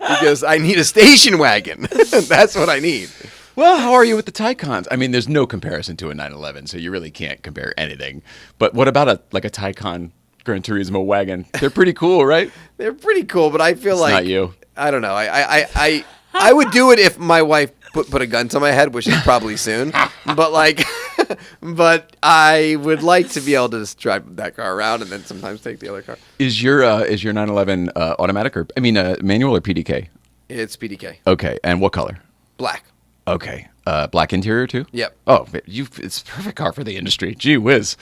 Because I need a station wagon. That's what I need. Well, how are you with the Taycons? I mean, there's no comparison to a 911, so you really can't compare anything. But what about a Taycan Gran Turismo wagon? They're pretty cool, right? They're pretty cool, but I feel like not you. I don't know. I would do it if my wife put a gun to my head, which is probably soon. But I would like to be able to just drive that car around and then sometimes take the other car. Is your 911 automatic manual or PDK? It's PDK. Okay, and what color? Black. Okay, black interior too. Yep. Oh, it's a perfect car for the industry. Gee whiz.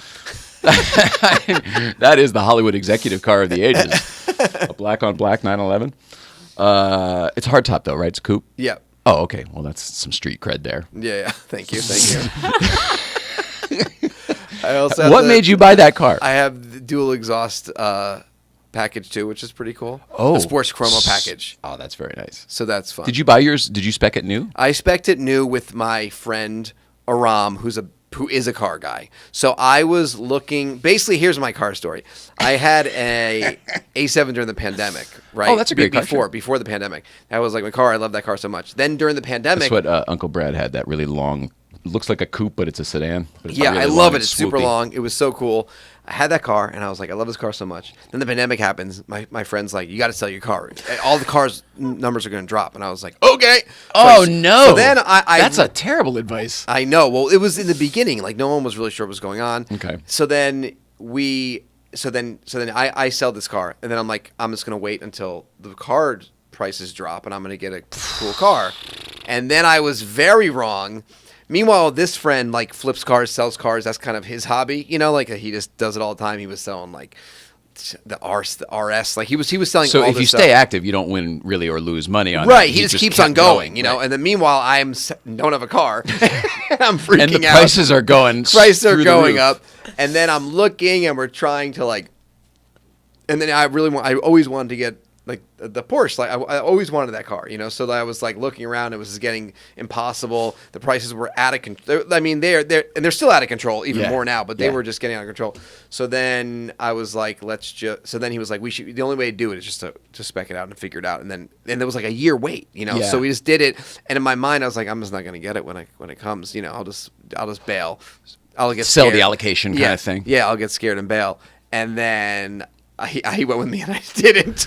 That is the Hollywood executive car of the ages. A black on black 911. It's a hardtop though, right? It's a coupe. Yep. Oh, okay. Well, that's some street cred there. Yeah. Thank you. I also have What made you buy that car? I have the dual exhaust package too, which is pretty cool. Oh, the sports chromo package. Oh, that's very nice. So that's fun. Did you buy yours? Did you spec it new? I spec'd it new with my friend Aram, who is a car guy. So I was looking. Basically, here's my car story. I had a A7 during the pandemic, right? Oh, that's a great car. Before the pandemic, that was like my car. I love that car so much. Then during the pandemic, That's what Uncle Brad had. That really long. Looks like a coupe, but it's a sedan. But it's yeah, really I long love it. and It's super swoopy. long. It was so cool. I had that car, and I was like, I love this car so much. Then the pandemic happens. My friend's like, you got to sell your car. All the cars' numbers are going to drop. And I was like, okay. Oh, no. So then That's a terrible advice. I know. Well, it was in the beginning. Like, no one was really sure what was going on. Okay. So then I sell this car, and then I'm like, I'm just going to wait until the car prices drop, and I'm going to get a cool car. And then I was very wrong. Meanwhile, this friend like flips cars, sells cars. That's kind of his hobby, like he just does it all the time. He was selling like the RS, like he was selling. So all if this you stuff. stay active, you don't win really or lose money on Right, it. he just keeps kept on going, right. And then meanwhile, don't have a car. I'm freaking And the out. prices are going. Prices are through the going roof. up, and then I'm looking, and we're trying to and then I always wanted to get like the Porsche. Like I always wanted that car, So I was like looking around. It was just getting impossible. The prices were out of control. I mean, they're still out of control, even more now. But they were just getting out of control. So then I was like, So then he was like, the only way to do it is just to spec it out and figure it out. And there was like a year wait, Yeah. So we just did it. And in my mind, I was like, I'm just not going to get it when it comes. I'll just bail. I'll get Sell scared. the allocation kind of thing. Yeah, I'll get scared and bail. And then he went with me, and I didn't.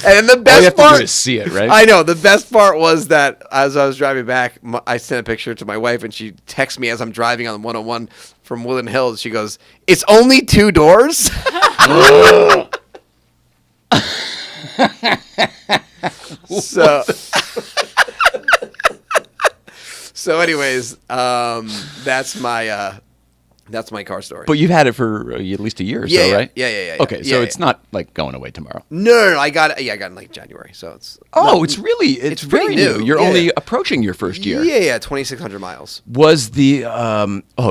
And the best All you have part to do is see it, right? I know. The best part was that as I was driving back, I sent a picture to my wife, and she texts me as I'm driving on the 101 from Woodland Hills. She goes, "It's only 2 doors." So anyways, that's my car story. But you've had it for at least a year or Yeah, so, yeah. right? Yeah. Okay, so Yeah, it's not like going away tomorrow. No. I got it. Yeah, I got it in like January. So it's It's really it's very pretty new. new. You're Yeah. only approaching your first year. Yeah, 2,600 miles. Was the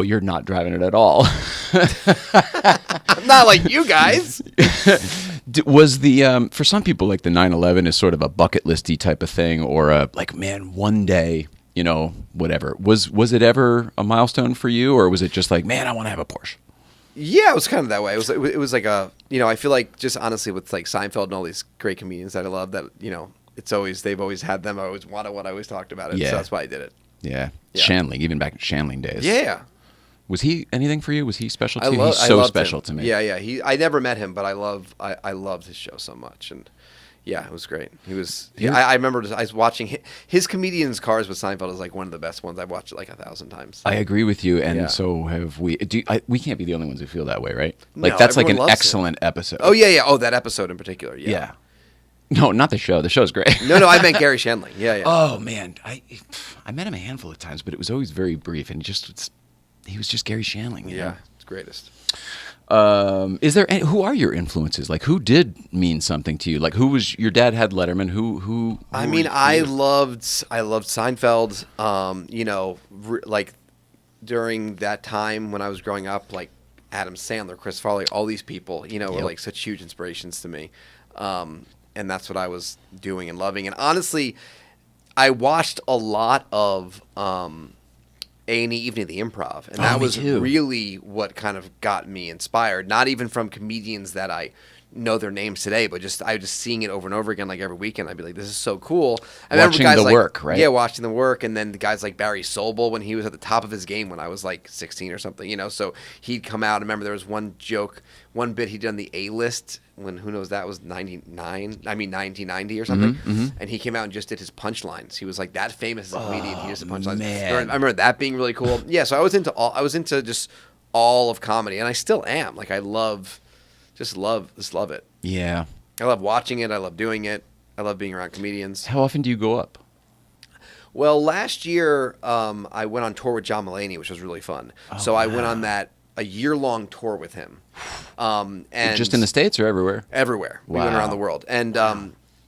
you're not driving it at all. I'm not like you guys. Was the for some people like the 911 is sort of a bucket listy type of thing, or one day, whatever. Was it ever a milestone for you, or was it just like, man, I want to have a Porsche? Yeah, it was kind of that way. It was like a, I feel like just honestly with like Seinfeld and all these great comedians that I love, that they've always had them. I always wanted what I always talked about it. Yeah. So that's why I did it. Yeah. Yeah. Shandling, even back in Shandling days. Yeah. Was he anything for you? Was he special to I you? love. He's so loved special him. to me. Yeah. I never met him, but I loved his show so much, and yeah, it was great. He was. Yeah, I remember I was watching his Comedians Cars with Seinfeld is like one of the best ones. I've watched it like 1,000 times. I agree with you, and Yeah. so have we. We can't be the only ones who feel that way, right? Like No, that's like an everyone loves it. excellent episode. Oh yeah. Oh, that episode in particular. Yeah. Yeah. No, not the show. The show's great. No, I meant Gary Shandling. Yeah. Oh man, I met him a handful of times, but it was always very brief, and he was just Gary Shandling. You know? Yeah. It's greatest. Is there who are your influences? Like, who did mean something to you? Like, who was your dad? Had Letterman? Who I mean, I loved Seinfeld. Like during that time when I was growing up, like Adam Sandler, Chris Farley, all these people, were like such huge inspirations to me. And that's what I was doing and loving. And honestly, I watched a lot of A&E Evening at the Improv, and that was really what kind of got me inspired. Not even from comedians that I know their names today, but I was just seeing it over and over again, like every weekend. I'd be like, "This is so cool." I watching remember guys the work, right? Yeah, watching the work, and then the guys like Barry Sobel when he was at the top of his game when I was like 16 or something. So he'd come out. I remember there was one bit he did on the A-List when who knows that was 1990 or something, and he came out and just did his punchlines. He was like that famous as a comedian. He did the punchlines. Man. I remember that being really cool. Yeah, so I was into just all of comedy, and I still am. Like I just love it. Yeah. I love watching it. I love doing it. I love being around comedians. How often do you go up? Well, last year I went on tour with John Mulaney, which was really fun. So I went on a year-long tour with him. And Just in the States or everywhere? Everywhere. We went Wow. around the world. And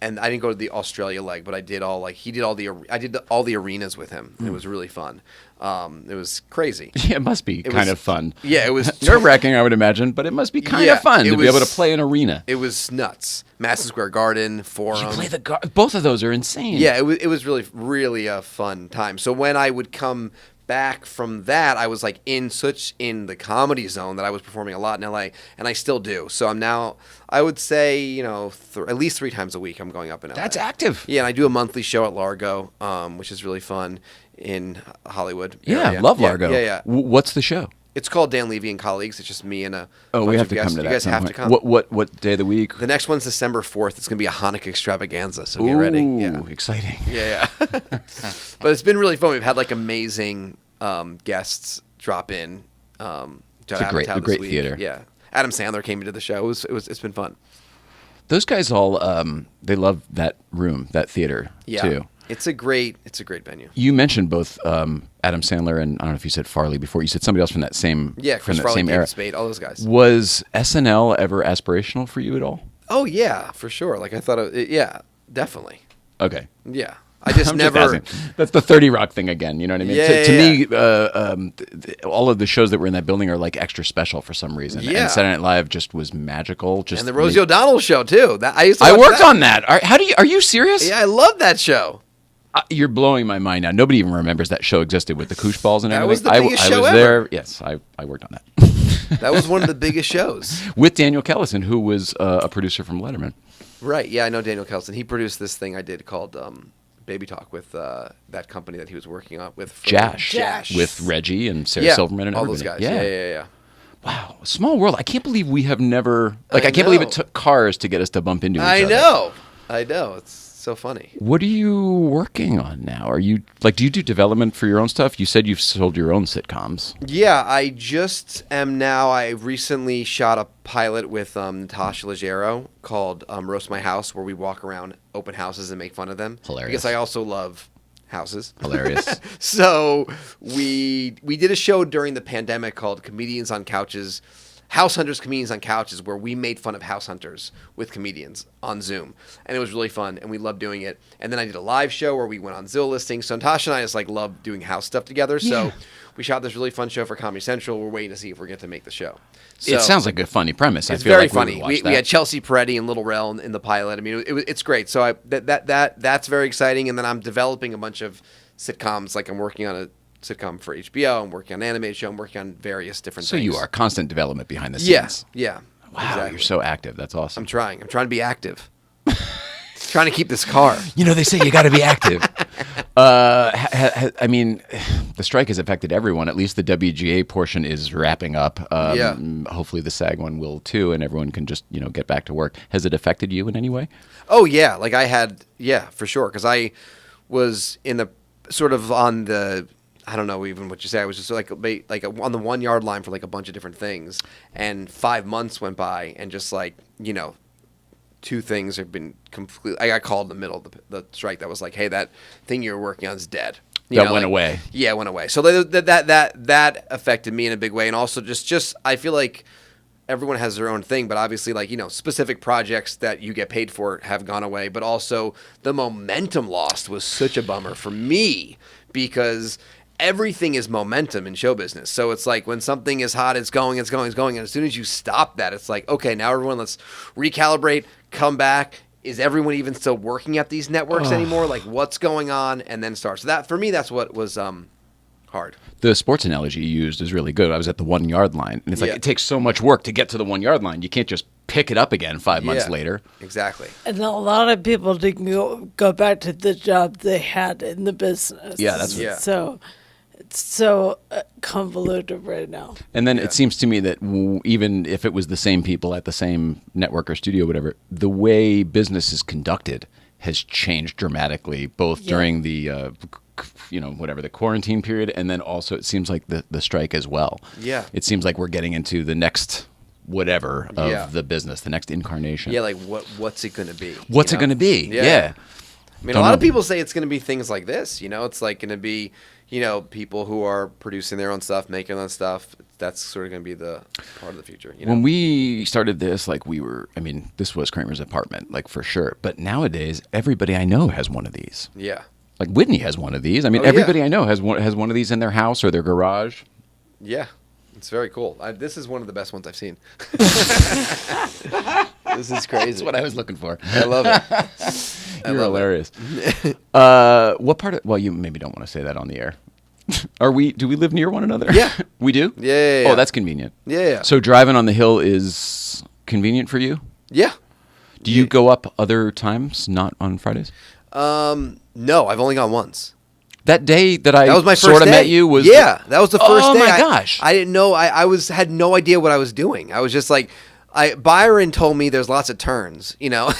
and I didn't go to the Australia leg, but I did all the arenas with him. It was really fun. It was crazy. Yeah, it must be kind of fun. Yeah, it was nerve-wracking, I would imagine, but it must be kind of fun to be able to play an arena. It was nuts. Madison Square Garden, Forum. You play both of those are insane. Yeah, it was really, really a fun time. So when I would come back from that, I was like in the comedy zone that I was performing a lot in LA, and I still do. So I'm now, I would say, at least 3 times a week I'm going up in LA. That's active. Yeah, and I do a monthly show at Largo, which is really fun in Hollywood. Yeah, love Largo. Yeah. What's the show? It's called Dan Levy and Colleagues. It's just me and a bunch we have of to guests. come to that. You guys have to come. What day of the week? The next one's December 4th. It's going to be a Hanukkah extravaganza, so get ready. Yeah. Exciting. Yeah. But it's been really fun. We've had like amazing guests drop in. It's a great theater. Yeah. Adam Sandler came into the show. It's been fun. Those guys all they love that room, that theater too. It's a great venue. You mentioned both Adam Sandler and I don't know if you said Farley before. You said somebody else from that same Chris Farley, David Spade, all those guys. Was SNL ever aspirational for you at all? Oh yeah, for sure. Like I thought, definitely. Okay. Yeah. I just never. That's the 30 Rock thing again. You know what I mean? Yeah, to me, all of the shows that were in that building are like extra special for some reason. Yeah. And Saturday Night Live just was magical. And the Rosie O'Donnell show too. I worked on that. Are you serious? Yeah, I love that show. You're blowing my mind now. Nobody even remembers that show existed with the koosh balls and everything. That was the biggest show I was ever. there. Yes, I worked on that. That was one of the biggest shows. With Daniel Kellison, who was a producer from Letterman. Right. Yeah, I know Daniel Kellison. He produced this thing I did called Baby Talk with that company that he was working on with Jash. With Reggie and Sarah Silverman and all everybody. those guys. Yeah. Wow, small world. I can't believe we have never I can't believe it took cars to get us to bump into each other. I know. It's so funny. What are you working on now? Are you do you do development for your own stuff? You said you've sold your own sitcoms. Yeah, I just am now. I recently shot a pilot with Natasha Leggero called Roast My House, where we walk around open houses and make fun of them. Hilarious. Because I also love houses. Hilarious. So we did a show during the pandemic called Comedians on Couches. House Hunters, Comedians on Couches, where we made fun of house hunters with comedians on Zoom. And it was really fun, and we loved doing it. And then I did a live show where we went on Zillow listings. So Natasha and I just love doing house stuff together. Yeah. So we shot this really fun show for Comedy Central. We're waiting to see if we're going to make the show. So, it sounds like a funny premise. It's I feel very like funny. We had Chelsea Peretti and Little Rel in the pilot. I mean, it's great. So that's very exciting. And then I'm developing a bunch of sitcoms. Like I'm working on a sitcom for HBO. I'm working on an animated show. I'm working on various different things. So you are constant development behind the scenes. Yeah. Wow, exactly. You're so active. That's awesome. I'm trying to be active. Trying to keep this car. They say you got to be active. I mean, the strike has affected everyone. At least the WGA portion is wrapping up. Hopefully the SAG one will too, and everyone can just get back to work. Has it affected you in any way? Oh yeah, like I had, for sure, because I was in the sort of on the, I don't know even what you say. I was just like on the 1 yard line for like a bunch of different things, and 5 months went by, and just like 2 things have been completely. I got called in the middle of the strike. That was like, hey, that thing you were working on is dead. That went away. Yeah, it went away. So that affected me in a big way, and also just I feel like everyone has their own thing, but obviously like specific projects that you get paid for have gone away, but also the momentum lost was such a bummer for me because everything is momentum in show business. So it's like when something is hot, it's going. And as soon as you stop that, it's like, okay, now everyone, let's recalibrate, come back. Is everyone even still working at these networks anymore? Like what's going on? And then start. So that, for me, that's what was hard. The sports analogy you used is really good. I was at the 1 yard line, and it's like it takes so much work to get to the 1 yard line. You can't just pick it up again 5 months later. Exactly. And a lot of people didn't go back to the job they had in the business. Yeah, that's so it's so convoluted right now. And then it seems to me that even if it was the same people at the same network or studio, whatever, the way business is conducted has changed dramatically, both during the the quarantine period, and then also it seems like the strike as well. Yeah. It seems like we're getting into the next whatever of the business, the next incarnation. Yeah, like what's it going to be? What's it going to be? Yeah. I mean, a lot of people say it's going to be things like this. It's like going to be, people who are producing their own stuff, making their own stuff. That's sort of going to be the part of the future. When we started this, this was Kramer's apartment, like for sure. But nowadays, everybody I know has one of these. Yeah. Like Whitney has one of these. I mean, everybody I know has one of these in their house or their garage. Yeah. It's very cool. This is one of the best ones I've seen. This is crazy. That's what I was looking for. I love it. You're hilarious. What part of? Well, you maybe don't want to say that on the air. Do we live near one another? Yeah. We do? Yeah. Oh, that's convenient. Yeah. So driving on the hill is convenient for you? Yeah. Do you go up other times, not on Fridays? No, I've only gone once. That day that was my first sort of day. met you was that was the first day. Oh my gosh! I didn't know. I had no idea what I was doing. I was just like, Byron told me there's lots of turns. Yeah.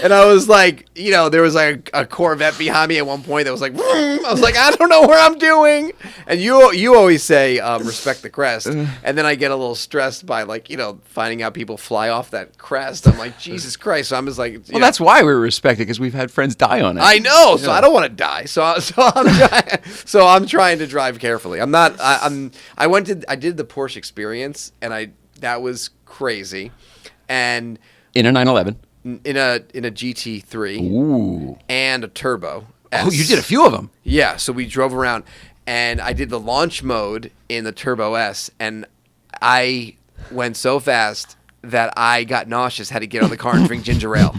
And I was like, there was like a Corvette behind me at one point that was like, vroom. I was like, I don't know where I'm doing. And you always say, respect the crest. And then I get a little stressed by like, finding out people fly off that crest. I'm like, Jesus Christ. So I'm just like, well, that's why we respect it, because we've had friends die on it. I know. So I don't want to die. So I'm trying to drive carefully. I did the Porsche experience, and that was crazy. And in a 911. In a GT3. Ooh. And a Turbo S. Oh, you did a few of them. Yeah, so we drove around, and I did the launch mode in the Turbo S, and I went so fast that I got nauseous, had to get out of the car and drink ginger ale.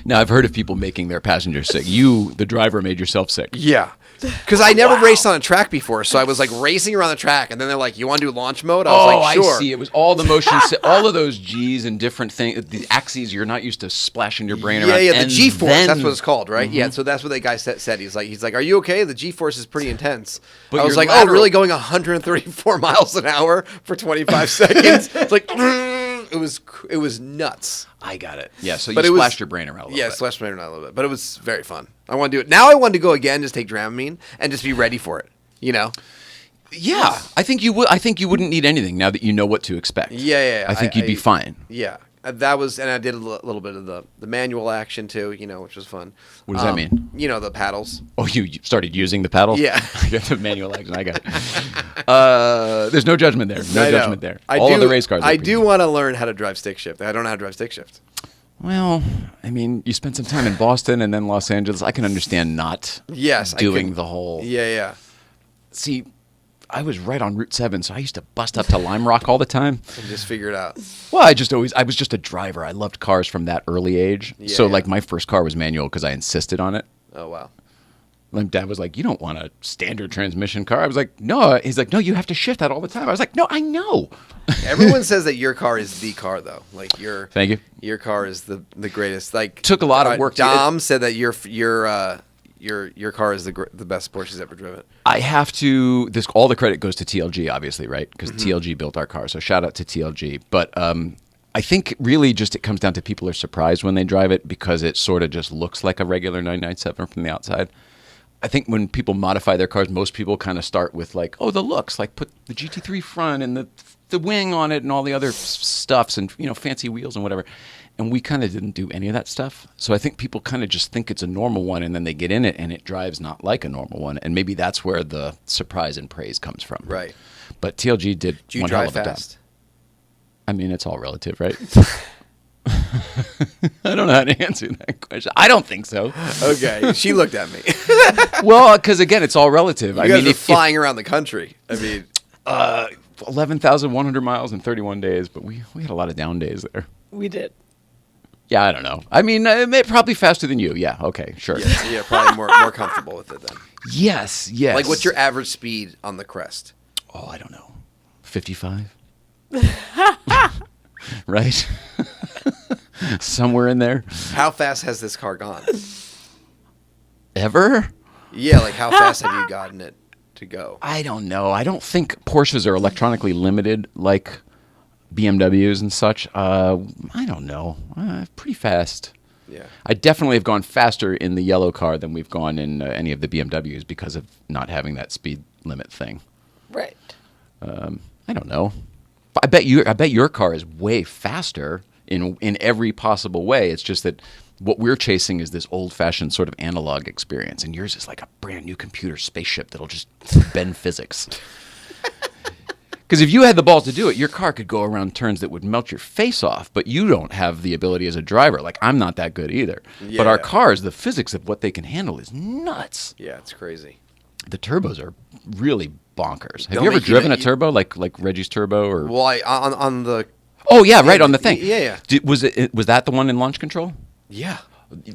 Now, I've heard of people making their passengers sick. You, the driver, made yourself sick. Yeah. Because I never raced on a track before, so I was like racing around the track, and then they're like, "You want to do launch mode?" I was like, "Sure." I see. It was all the motion, all of those G's and different things, the axes you're not used to splashing your brain around. Yeah, the G-force. That's what it's called, right? Mm-hmm. Yeah. So that's what that guy said. He's like, "Are you okay? The G-force is pretty intense." But I was like, "Oh, really? Going 134 miles an hour for 25 seconds?" It's like, it was nuts. I got it. Yeah. So you splashed your brain around a little bit. Yeah, splashed my brain around a little bit, but it was very fun. I want to do it now. I want to go again, just take Dramamine and just be ready for it. Yeah, I think you would. I think you wouldn't need anything now that you know what to expect. Yeah. I think you'd be fine. Yeah, that was, and I did a little bit of the manual action too, which was fun. What does that mean? The paddles. Oh, you started using the paddles? Yeah. The manual action. I got it. There's no judgment there. No judgment there. All of the race cars. I do want to learn how to drive stick shift. I don't know how to drive stick shift. Well, I mean, you spent some time in Boston and then Los Angeles. I can understand not doing the whole... Yeah. See, I was right on Route 7, so I used to bust up to Lime Rock all the time. And just figure it out. Well, I was just a driver. I loved cars from that early age. So, like, my first car was manual because I insisted on it. Oh, wow. My dad was like, you don't want a standard transmission car. I was like, no. He's like, no, you have to shift that all the time. I was like, no, I know. Everyone says that your car is the car, though. Like Thank you. Your car is the greatest. Like took a lot of work. Dom said that your car is the best Porsche he's ever driven. I have to. All the credit goes to TLG, obviously, right? Because TLG built our car. So shout out to TLG. But I think really just it comes down to people are surprised when they drive it because it sort of just looks like a regular 997 from the outside. I think when people modify their cars, most people kind of start with like, oh, the looks, like put the GT3 front and the wing on it and all the other stuffs and fancy wheels and whatever. And we kind of didn't do any of that stuff. So I think people kind of just think it's a normal one and then they get in it and it drives not like a normal one. And maybe that's where the surprise and praise comes from. Right. But TLG did Do you one hell drive of a job. fast? I mean, it's all relative, right? I don't know how to answer that question. I don't think so. Okay. She looked at me. Well, because again, it's all relative. You guys are flying around the country. I mean, 11,100 miles in 31 days, but we had a lot of down days there. We did. Yeah, I don't know. I mean, probably faster than you. Yeah, okay, sure. yeah, probably more comfortable with it then. Yes. Like, what's your average speed on the Crest? Oh, I don't know. 55? Right? Somewhere in there. How fast has this car gone? Ever? Yeah, like how fast have you gotten it to go? I don't know. I don't think Porsches are electronically limited like BMWs and such. I don't know. Pretty fast. Yeah. I definitely have gone faster in the yellow car than we've gone in any of the BMWs because of not having that speed limit thing. Right. I don't know. I bet your car is way faster in every possible way. It's just that what we're chasing is this old-fashioned sort of analog experience, and yours is like a brand new computer spaceship that'll just bend physics. Because if you had the balls to do it, your car could go around turns that would melt your face off, but you don't have the ability as a driver. Like, I'm not that good either. Yeah. But our cars, the physics of what they can handle is nuts. Yeah, it's crazy. The turbos are really bonkers. Have Don't you ever make you driven that- a turbo, like Reggie's turbo? Or Well, on the... Oh, yeah, right, on the thing. Yeah. Was that the one in launch control? Yeah.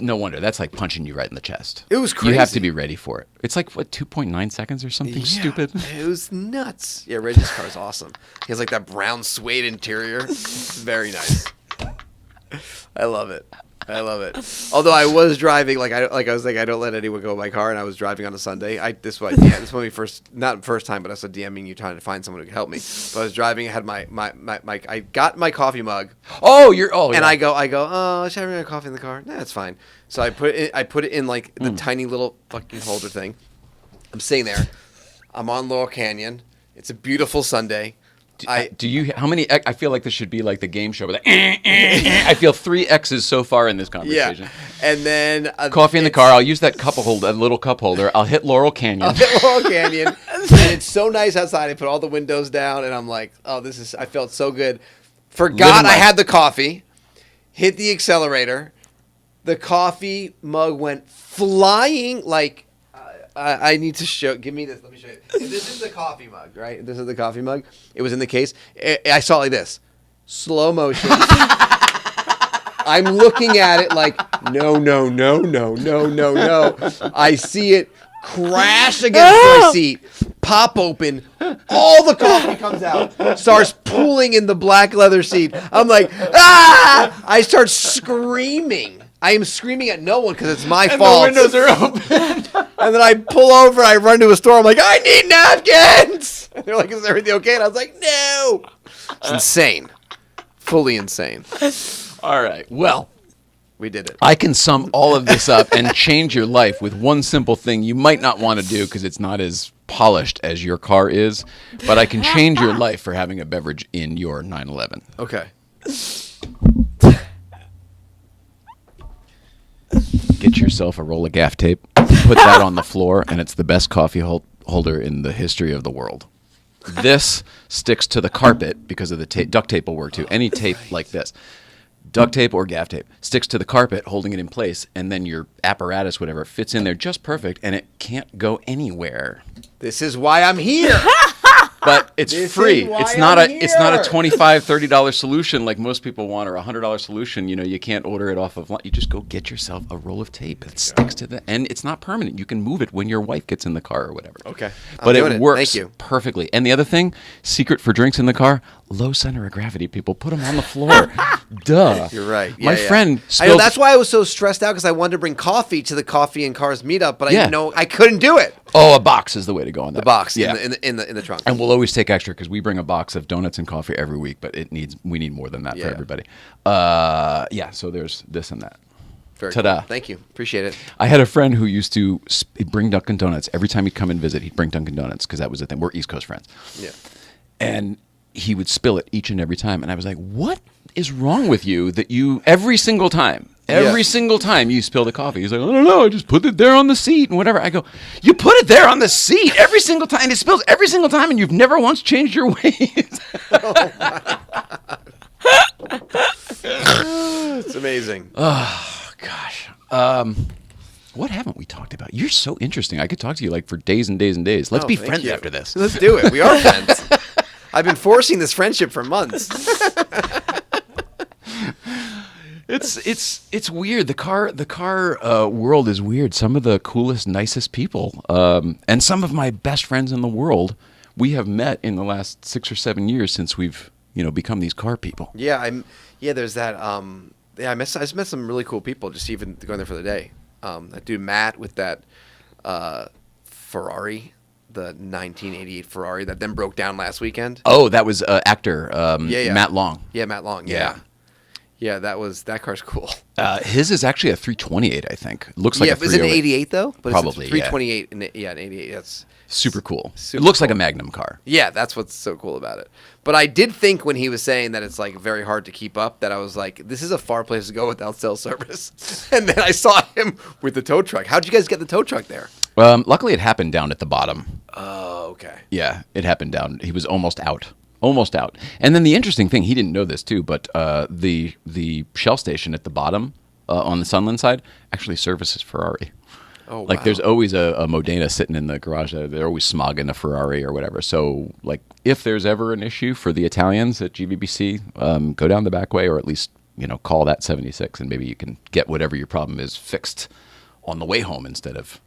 No wonder. That's like punching you right in the chest. It was You have crazy. to be ready for it. It's like, what, 2.9 seconds or something stupid? It was nuts. Yeah, Reggie's car is awesome. He has like that brown suede interior. It's very nice. I love it. Although I was driving, I don't let anyone go in my car, and I was driving on a Sunday. This was my not first time, but I was DMing you trying to find someone who could help me. But I was driving, I had I got my coffee mug. And I go, oh, should I bring my coffee in the car? Nah, it's fine. So I put it in like the tiny little fucking holder thing. I'm sitting there. I'm on Laurel Canyon. It's a beautiful Sunday. How many? I feel like this should be like the game show. But I feel 3 X's so far in this conversation. Yeah, and then coffee in the car. I'll use that little cup holder. I'll hit Laurel Canyon. And it's so nice outside. I put all the windows down, and I'm like, oh, I felt so good. Forgot I had the coffee. Hit the accelerator. The coffee mug went flying like. I need to give me this. Let me show you. This is the coffee mug, right? This is the coffee mug. It was in the case. I saw it like this. Slow motion. I'm looking at it like, no. I see it crash against my seat, pop open, all the coffee comes out, starts pooling in the black leather seat. I'm like, ah! I start screaming. I am screaming at no one because it's my fault. The windows are open. And then I pull over, I run to a store, I'm like, I need napkins! And they're like, is everything okay? And I was like, no! It's insane. Fully insane. All right, well. We did it. I can sum all of this up and change your life with one simple thing you might not want to do because it's not as polished as your car is, but I can change your life for having a beverage in your 911. Okay. Get yourself a roll of gaff tape, put that on the floor, and it's the best coffee holder in the history of the world. This sticks to the carpet because of the tape. Duct tape will work too. Any tape like this. Duct tape or gaff tape sticks to the carpet, holding it in place, and then your apparatus, whatever, fits in there just perfect, and it can't go anywhere. This is why I'm here. but it's This free. is why It's not I'm it's not a here. $25-$30 solution like most people want, or a $100 solution. You can't order it off of. You just go get yourself a roll of tape that sticks to the, and it's not permanent. You can move it when your wife gets in the car or whatever. Okay. But I'm doing it it. works Thank you. perfectly. And the other thing, secret for drinks in the car: low center of gravity. People put them on the floor. Duh. You're right. My friend I know, spilled. that's why I was so stressed out because I wanted to bring coffee to the Coffee and Cars meetup, but I Yeah. didn't know I couldn't do it. Oh, a box is the way to go on that. The box Yeah. in the trunk. And we'll always take extra because we bring a box of donuts and coffee every week, but we need more than that for Yeah. everybody. So there's this and that. Very Ta-da. cool. Thank you. Appreciate it. I had a friend who used to bring Dunkin' Donuts. Every time he'd come and visit, he'd bring Dunkin' Donuts because that was the thing. We're East Coast friends. Yeah. And he would spill it each and every time. And I was like, what is wrong with you that you, every single time you spill the coffee? He's like, I don't know, I just put it there on the seat and whatever. I go, you put it there on the seat every single time, and it spills every single time, and you've never once changed your ways. It's amazing. Oh, gosh. What haven't we talked about? You're so interesting. I could talk to you like for days and days and days. Let's be thank friends you. after this. Let's do it. We are friends. I've been forcing this friendship for months. It's weird. The car world is weird. Some of the coolest, nicest people, and some of my best friends in the world, we have met in the last 6 or 7 years since we've become these car people. Yeah, there's that. I just met some really cool people just even going there for the day. That dude Matt with that Ferrari, the 1988 Ferrari that then broke down last weekend. Oh, that was actor Yeah. Matt Long. Yeah, Matt Long. Yeah, that car's cool. His is actually a 328, I think. It looks like a 308. Is it an 88 though? But Probably, it's a 328 and an 88. That's super cool. Super it looks like cool. a Magnum car. Yeah, that's what's so cool about it. But I did think when he was saying that it's like very hard to keep up, that I was like, this is a far place to go without cell service. And then I saw him with the tow truck. How'd you guys get the tow truck there? Luckily, it happened down at the bottom. Oh, okay. Yeah, it happened down. He was almost out. And then the interesting thing, he didn't know this too, but the Shell station at the bottom on the Sunland side actually services Ferrari. Oh, Like wow. there's always a Modena sitting in the garage. They're always smogging a Ferrari or whatever. So like if there's ever an issue for the Italians at GVBC, go down the back way, or at least call that 76, and maybe you can get whatever your problem is fixed on the way home instead of.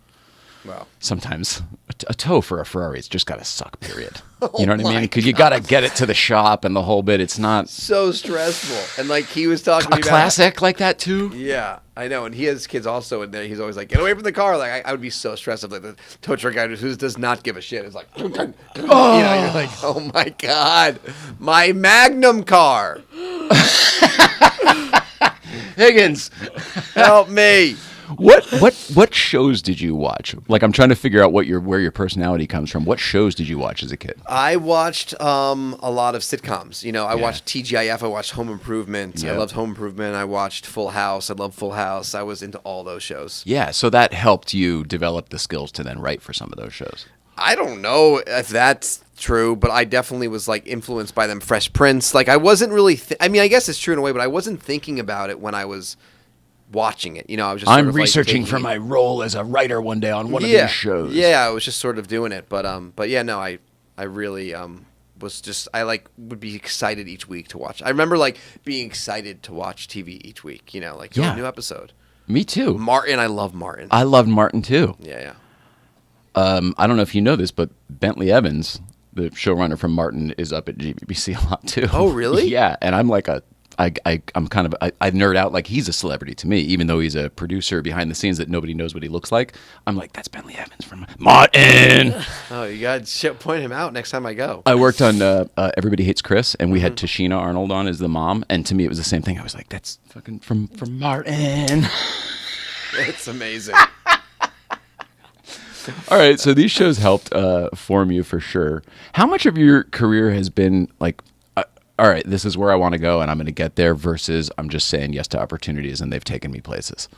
Wow. Sometimes a tow for a Ferrari, it's just got to suck, period. You know what I my mean? Because you got to get it to the shop and the whole bit. It's not So stressful. And like he was talking to a me about classic like that too. Yeah, I know. And he has kids also, and he's always like, get away from the car. Like I would be so stressed if like the tow truck guy who does not give a shit is like, you're like, oh my God, my Magnum car. Higgins, Help me. what shows did you watch? Like I'm trying to figure out where your personality comes from. What shows did you watch as a kid? I watched a lot of sitcoms. I watched TGIF. I watched Home Improvement. Yep. I loved Home Improvement. I watched Full House. I love Full House. I was into all those shows. Yeah, so that helped you develop the skills to then write for some of those shows. I don't know if that's true, but I definitely was like influenced by them. Fresh Prince. Like I wasn't really. I mean, I guess it's true in a way, but I wasn't thinking about it when I was watching it. I was just. I'm sort of, like, researching for taking my role as a writer one day on one of these shows. Yeah, I was just sort of doing it, but yeah, no, I really was just would be excited each week to watch. I remember like being excited to watch TV each week. Like a new episode. Me too. Martin, I love Martin. I loved Martin too. Yeah. I don't know if you know this, but Bentley Evans, the showrunner from Martin, is up at GVBC a lot too. Oh, really? Yeah, and I'm like I nerd out like he's a celebrity to me, even though he's a producer behind the scenes that nobody knows what he looks like. I'm like, that's Bentley Evans from Martin. Oh, you got to point him out next time I go. I worked on Everybody Hates Chris, and we had Tashina Arnold on as the mom, and to me it was the same thing. I was like, that's fucking from Martin. It's amazing. All right, so these shows helped form you for sure. How much of your career has been like, all right, this is where I want to go and I'm going to get there, versus I'm just saying yes to opportunities and they've taken me places?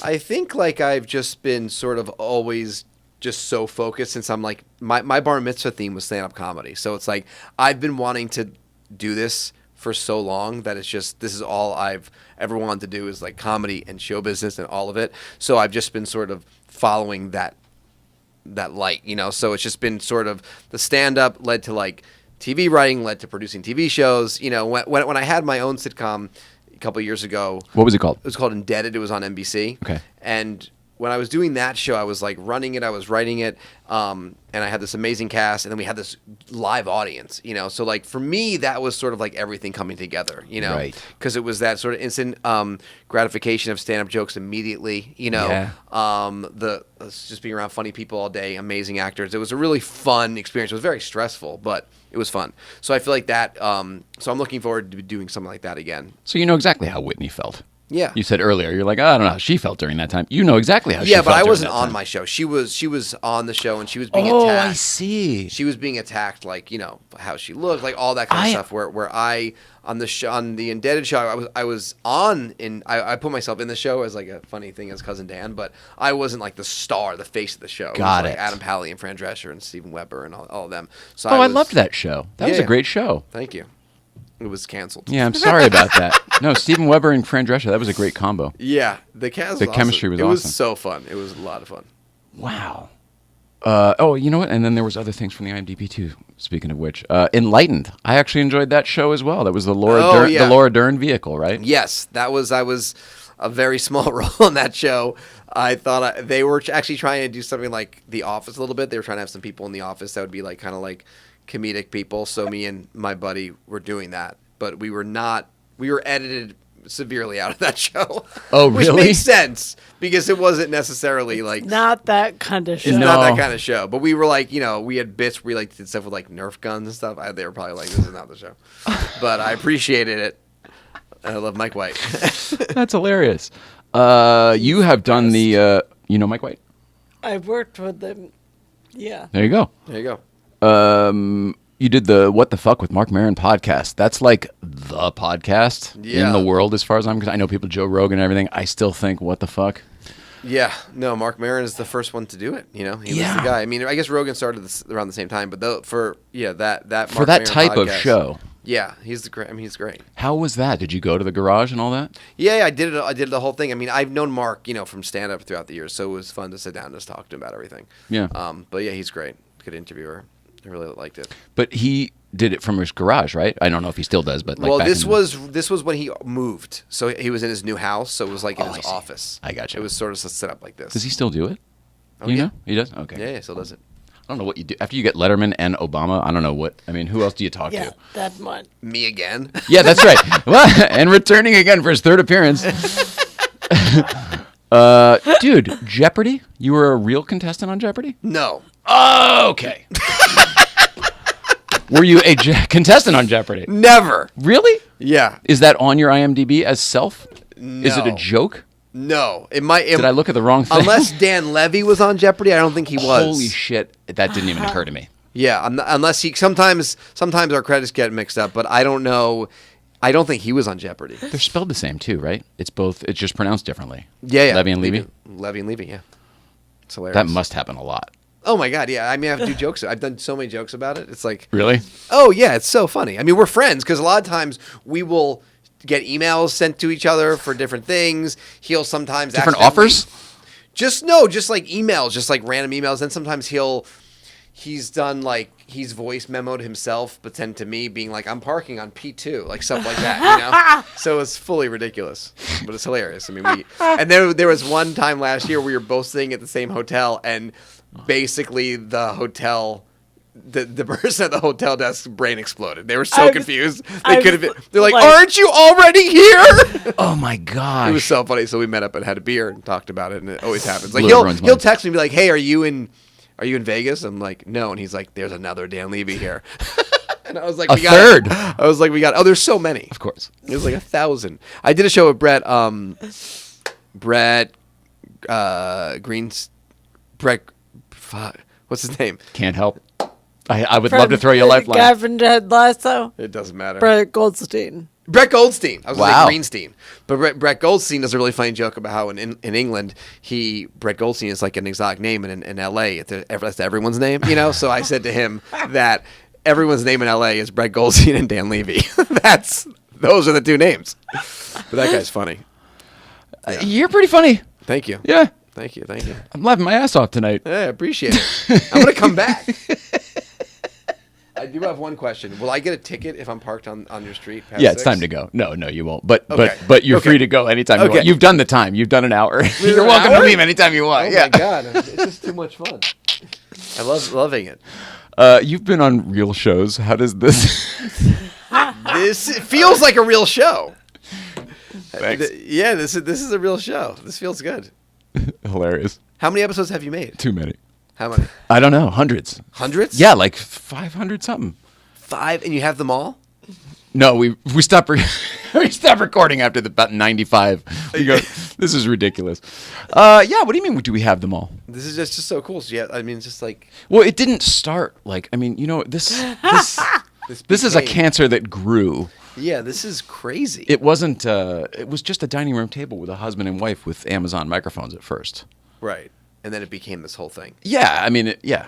I think like I've just been sort of always just so focused since I'm like, my bar mitzvah theme was stand-up comedy. So it's like I've been wanting to do this for so long that it's just, this is all I've ever wanted to do is like comedy and show business and all of it. So I've just been sort of following that light, So it's just been sort of the stand-up led to like TV writing, led to producing TV shows. When I had my own sitcom a couple of years ago. What was it called? It was called Indebted. It was on NBC. Okay. And when I was doing that show, I was like running it, I was writing it, and I had this amazing cast, and then we had this live audience, So like for me, that was sort of like everything coming together, Right. Because it was that sort of instant gratification of stand-up jokes immediately, Yeah. Just being around funny people all day, amazing actors. It was a really fun experience. It was very stressful, but it was fun. So I feel like that. So I'm looking forward to doing something like that again. So you know exactly how Whitney felt. Yeah. You said earlier, you're like, I don't know how she felt during that time. You know exactly how she felt. Yeah, but I during wasn't that on time. my show. She was on the show, and she was being Oh, attacked. I see. She was being attacked, like how she looked, like all that kind of stuff. Where I on the show, on the Indebted show, I was on in. I put myself in the show as like a funny thing as Cousin Dan, but I wasn't like the star, the face of the show. Got it. Was it. Like Adam Pally and Fran Drescher and Steven Weber and all of them. So I loved that show. That was a Yeah. great show. Thank you. It was canceled. Yeah, I'm sorry about that. No, Steven Weber and Fran Drescher, that was a great combo. Yeah, the cast. The was chemistry awesome. was It awesome. was so fun. It was a lot of fun. Wow. You know what? And then there was other things from the IMDb too. Speaking of which, Enlightened. I actually enjoyed that show as well. That was the Laura Dern vehicle, right? Yes, I was a very small role in that show. I thought they were actually trying to do something like The Office a little bit. They were trying to have some people in the office that would be like kind of like comedic people. So me and my buddy were doing that, but we were not. We were edited severely out of that show. Oh, Which really? makes sense because it wasn't necessarily like Not that kind of show. it's No. not that kind of show. But we were like, we had bits where we like did stuff with like Nerf guns and stuff. They were probably like, this is not the show. But I appreciated it. I love Mike White. That's hilarious. You have done the, Mike White? I've worked with them. Yeah. There you go. There you go. You did the What the Fuck with Mark Maron podcast. That's like the podcast in Yeah. the world as far as I'm concerned. I know people, Joe Rogan and everything. I still think, what the fuck? Yeah, no, Mark Maron is the first one to do it. He was the guy. I mean, I guess Rogan started this around the same time, but that for Mark that Maron type of podcast, show. Yeah, he's great. I mean, he's great. How was that? Did you go to the garage and all that? Yeah, I did it. I did the whole thing. I mean, I've known Mark, from stand up throughout the years, so it was fun to sit down and just talk to him about everything. Yeah. But yeah, he's great. Good interviewer. I really liked it. But he did it from his garage, right? I don't know if he still does, but like Well, back this in was when he moved, so he was in his new house, so it was like in I his see. office. I gotcha. It was sort of set up like this. Does he still do it? Oh, You yeah. know? He does? Okay. Yeah, still does it. I don't know what you do. After you get Letterman and Obama, I don't know what. I mean, who else do you talk Yeah, to? that one. Me again. Yeah, that's right. Well, and returning again for his third appearance. Dude, Jeopardy? You were a real contestant on Jeopardy? No. Oh, okay. Were you a contestant on Jeopardy? Never. Really? Yeah. Is that on your IMDb as self? No. Is it a joke? No. It might. Did I look at the wrong thing? Unless Dan Levy was on Jeopardy, I don't think he was. Holy shit. That didn't even occur to me. Yeah. Unless he. Sometimes our credits get mixed up, but I don't know. I don't think he was on Jeopardy. They're spelled the same, too, right? It's just pronounced differently. Yeah. Levy and Levy? Levy and Levy. Yeah. It's hilarious. That must happen a lot. Oh my god. Yeah. I mean, I have to do jokes. I've done so many jokes about it. It's like. Really? Oh yeah, it's so funny. I mean, we're friends because a lot of times we will get emails sent to each other for different things. He'll sometimes Different accidentally- offers? just like emails, just like random emails. And sometimes he's done like he's voice memoed himself, but sent to me being like, I'm parking on P2, like stuff like that, So it's fully ridiculous, but it's hilarious. I mean, and there was one time last year we were both staying at the same hotel, and basically the hotel. The person at the hotel desk brain exploded. They were so confused. They could have. They're like, "Aren't you already here?" Oh my gosh. It was so funny. So we met up and had a beer and talked about it, and it always happens. Like Blew he'll everyone's mind. text me and be like, "Hey, are you in Vegas?" I'm like, "No," and he's like, "There's another Dan Levy here." And I was like, A "We got third. I was like, "We got." Oh, there's so many. Of course. There's like 1,000. I did a show with Brett fuck, what's his name? Can't help. I would love to throw you a lifeline. Gavin Ted Lasso. It doesn't matter. Brett Goldstein. Brett Goldstein. I was Wow. like Greenstein. But Brett Goldstein does a really funny joke about how in England, Brett Goldstein is like an exotic name, and in L.A., that's everyone's name, So I said to him that everyone's name in L.A. is Brett Goldstein and Dan Levy. Those are the two names. But that guy's funny. You're pretty funny. Thank you. Yeah. Thank you. I'm laughing my ass off tonight. Yeah, I appreciate it. I'm going to come back. I do have one question. Will I get a ticket if I'm parked on your street past 6? It's time to go. No, you won't. But Okay. but you're free to go anytime you want. You've done the time. You've done an hour. You're an welcome hour? to leave anytime you want. Oh yeah. my God. It's just too much fun. I loving it. You've been on real shows. How does this? This feels like a real show. Thanks. Yeah, this is a real show. This feels good. Hilarious. How many episodes have you made? Too many. How many? I don't know. Hundreds. Hundreds? Yeah, like 500 something. 5, and you have them all? No, we stopped we stopped recording after about 95. We go, this is ridiculous. Yeah, what do you mean? Do we have them all? This is just so cool. So yeah, I mean, it's just like Well, it didn't start like this is a cancer that grew. yeah, this is crazy. It wasn't. It was just a dining room table with a husband and wife with Amazon microphones at first. Right, and then it became this whole thing. Yeah, I mean, yeah.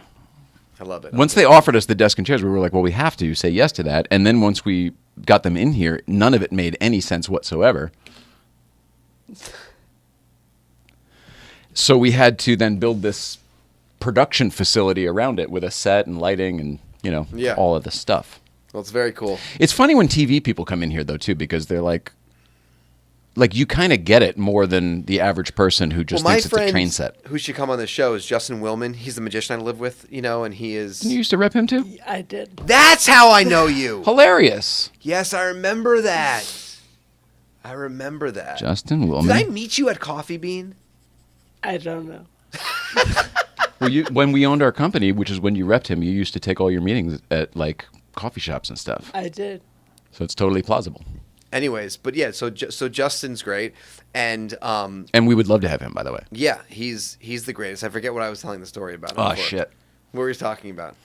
I love it. Once they offered us the desk and chairs, we were like, well, we have to say yes to that. And then once we got them in here, none of it made any sense whatsoever. So we had to then build this production facility around it with a set and lighting and, Yeah. all of the stuff. Well, it's very cool. It's funny when TV people come in here, though, too, because they're like you kind of get it more than the average person who just thinks it's a train set. Who should come on the show is Justin Willman. He's the magician I live with, and he is. You used to rep him, too? I did. That's how I know you. Hilarious. Yes, I remember that. Justin Willman. Did I meet you at Coffee Bean? I don't know. Well, when we owned our company, which is when you repped him, you used to take all your meetings at like coffee shops and stuff. I did. So it's totally plausible. Anyways, but yeah, so Justin's great, and we would love to have him, by the way. yeah, he's the greatest. I forget what I was telling the story about. Oh, before. shit. What were we talking about?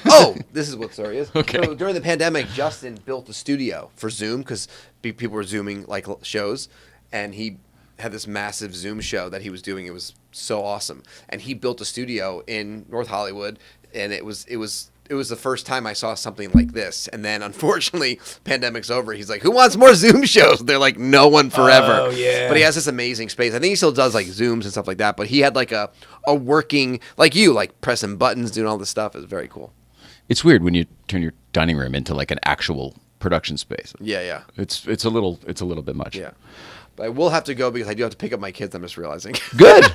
Oh, this is what the story is. Okay. So during the pandemic, Justin built a studio for Zoom because people were Zooming like shows, and he had this massive Zoom show that he was doing. It was so awesome, and he built a studio in North Hollywood, and it was the first time I saw something like this. And then, unfortunately, pandemic's over. He's like, who wants more Zoom shows? They're like, no one forever. Oh, yeah. But he has this amazing space. I think he still does like Zooms and stuff like that. But he had like a working, like you, like pressing buttons, doing all this stuff. It was very cool. It's weird when you turn your dining room into like an actual production space. Yeah. It's a little bit much. Yeah. But I will have to go because I do have to pick up my kids, I'm just realizing. Good.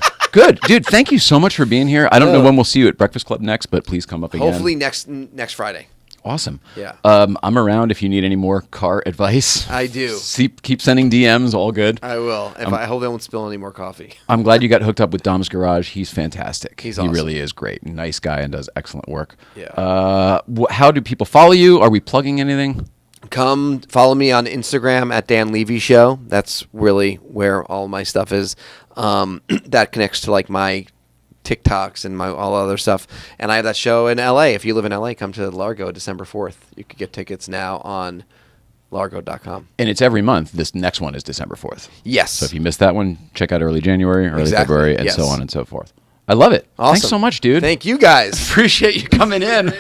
Dude, thank you so much for being here. I don't know when we'll see you at Breakfast Club next, but please come up again. Hopefully next Friday. Awesome. Yeah. I'm around if you need any more car advice. I do. Keep sending DMs, all good. I will. I hope they won't spill any more coffee. I'm glad you got hooked up with Dom's Garage. He's fantastic. He's He awesome. really is great. Nice guy and does excellent work. Yeah. How do people follow you? Are we plugging anything? Come follow me on Instagram at Dan Levy Show. That's really where all my stuff is. That connects to like my TikToks and my all other stuff. And I have that show in LA. If you live in LA, come to Largo December 4th. You could get tickets now on largo.com. And it's every month. This next one is December 4th. Yes. So if you missed that one, check out early January, early Exactly. February, and Yes. so on and so forth. I love it. Awesome. Thanks so much, dude. Thank you guys. Appreciate you coming in.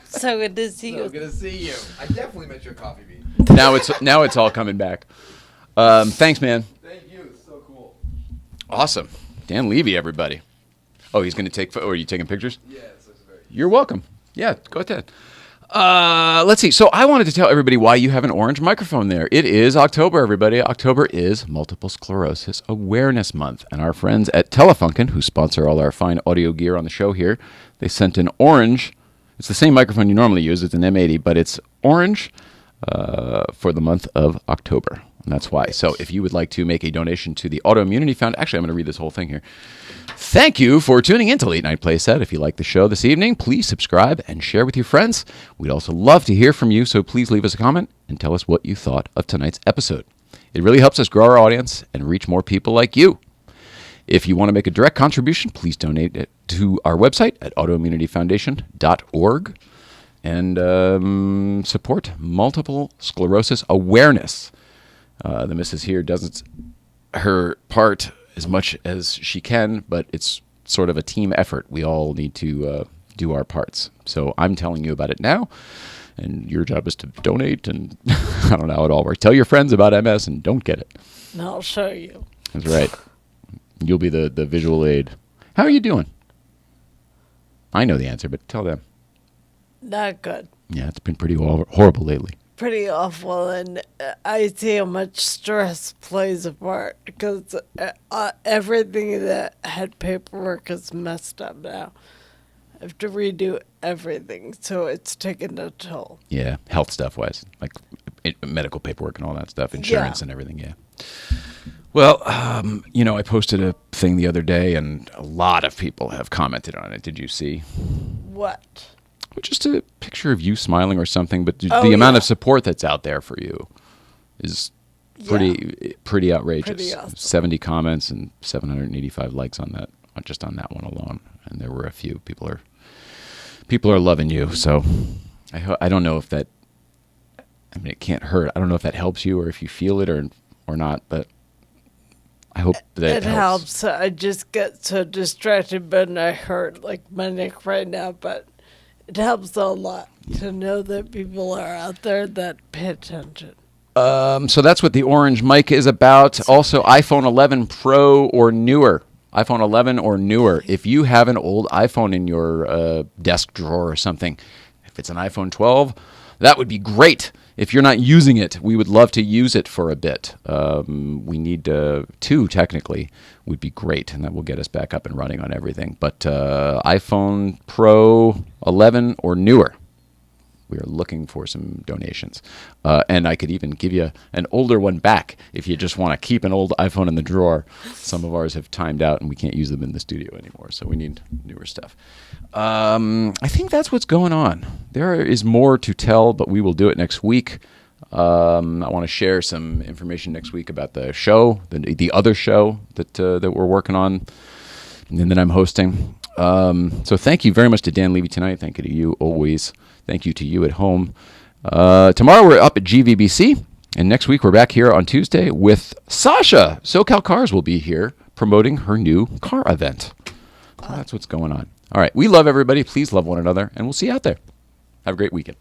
So good to see you. good to see you. I definitely met your coffee bean. now it's all coming back. Thanks, man. Thank you. It's so cool. Awesome. Dan Levy, everybody. Oh, he's going to take. Are you taking pictures? Yeah, it's very. You're welcome. Yeah, go ahead. Let's see. So I wanted to tell everybody why you have an orange microphone there. It is October, everybody. October is Multiple Sclerosis Awareness Month. And our friends at Telefunken, who sponsor all our fine audio gear on the show here, they sent an orange. It's the same microphone you normally use. It's an M80, but it's orange for the month of October. And that's why. So if you would like to make a donation to the Autoimmunity Fund, actually, I'm going to read this whole thing here. Thank you for tuning in to Late Night Playset. If you like the show this evening, please subscribe and share with your friends. We'd also love to hear from you, so please leave us a comment and tell us what you thought of tonight's episode. It really helps us grow our audience and reach more people like you. If you want to make a direct contribution, please donate it to our website at autoimmunityfoundation.org and support multiple sclerosis awareness. The missus here does her part as much as she can, but it's sort of a team effort. We all need to do our parts. So I'm telling you about it now, and your job is to donate, and I don't know how it all works. Tell your friends about MS and don't get it. And I'll show you. That's right. You'll be the visual aid. How are you doing? I know the answer, but tell them. Not good. Yeah, it's been pretty horrible lately. Pretty awful, and I see how much stress plays a part because everything that had paperwork is messed up now. I have to redo everything, so it's taken a toll. Yeah, health stuff-wise, like medical paperwork and all that stuff, insurance and everything, yeah. Well, I posted a thing the other day, and a lot of people have commented on it. Did you see? What? Just a picture of you smiling or something, but the amount of support that's out there for you is pretty outrageous. Pretty awesome. 70 comments and 785 likes on that, just on that one alone. And there were a few people are loving you. So I don't know if that. I mean, it can't hurt. I don't know if that helps you or if you feel it or not, but I hope that it helps. I just get so distracted, but I hurt like my neck right now, but. It helps a lot to know that people are out there that pay attention. So that's what the orange mic is about. Also, iPhone 11 Pro or newer. iPhone 11 or newer. If you have an old iPhone in your desk drawer or something, if it's an iPhone 12, that would be great. If you're not using it, we would love to use it for a bit. We need two, technically, would be great, and that will get us back up and running on everything. But iPhone Pro 11 or newer, we are looking for some donations. And I could even give you an older one back if you just want to keep an old iPhone in the drawer. Some of ours have timed out, and we can't use them in the studio anymore, so we need newer stuff. I think that's what's going on. There is more to tell, but we will do it next week. I want to share some information next week about the show, the other show that we're working on and that I'm hosting. So thank you very much to Dan Levy tonight. Thank you to you always. Thank you to you at home. Tomorrow we're up at GVBC, and next week we're back here on Tuesday with Sasha. SoCal Cars will be here promoting her new car event. So that's what's going on. All right. We love everybody. Please love one another, and we'll see you out there. Have a great weekend.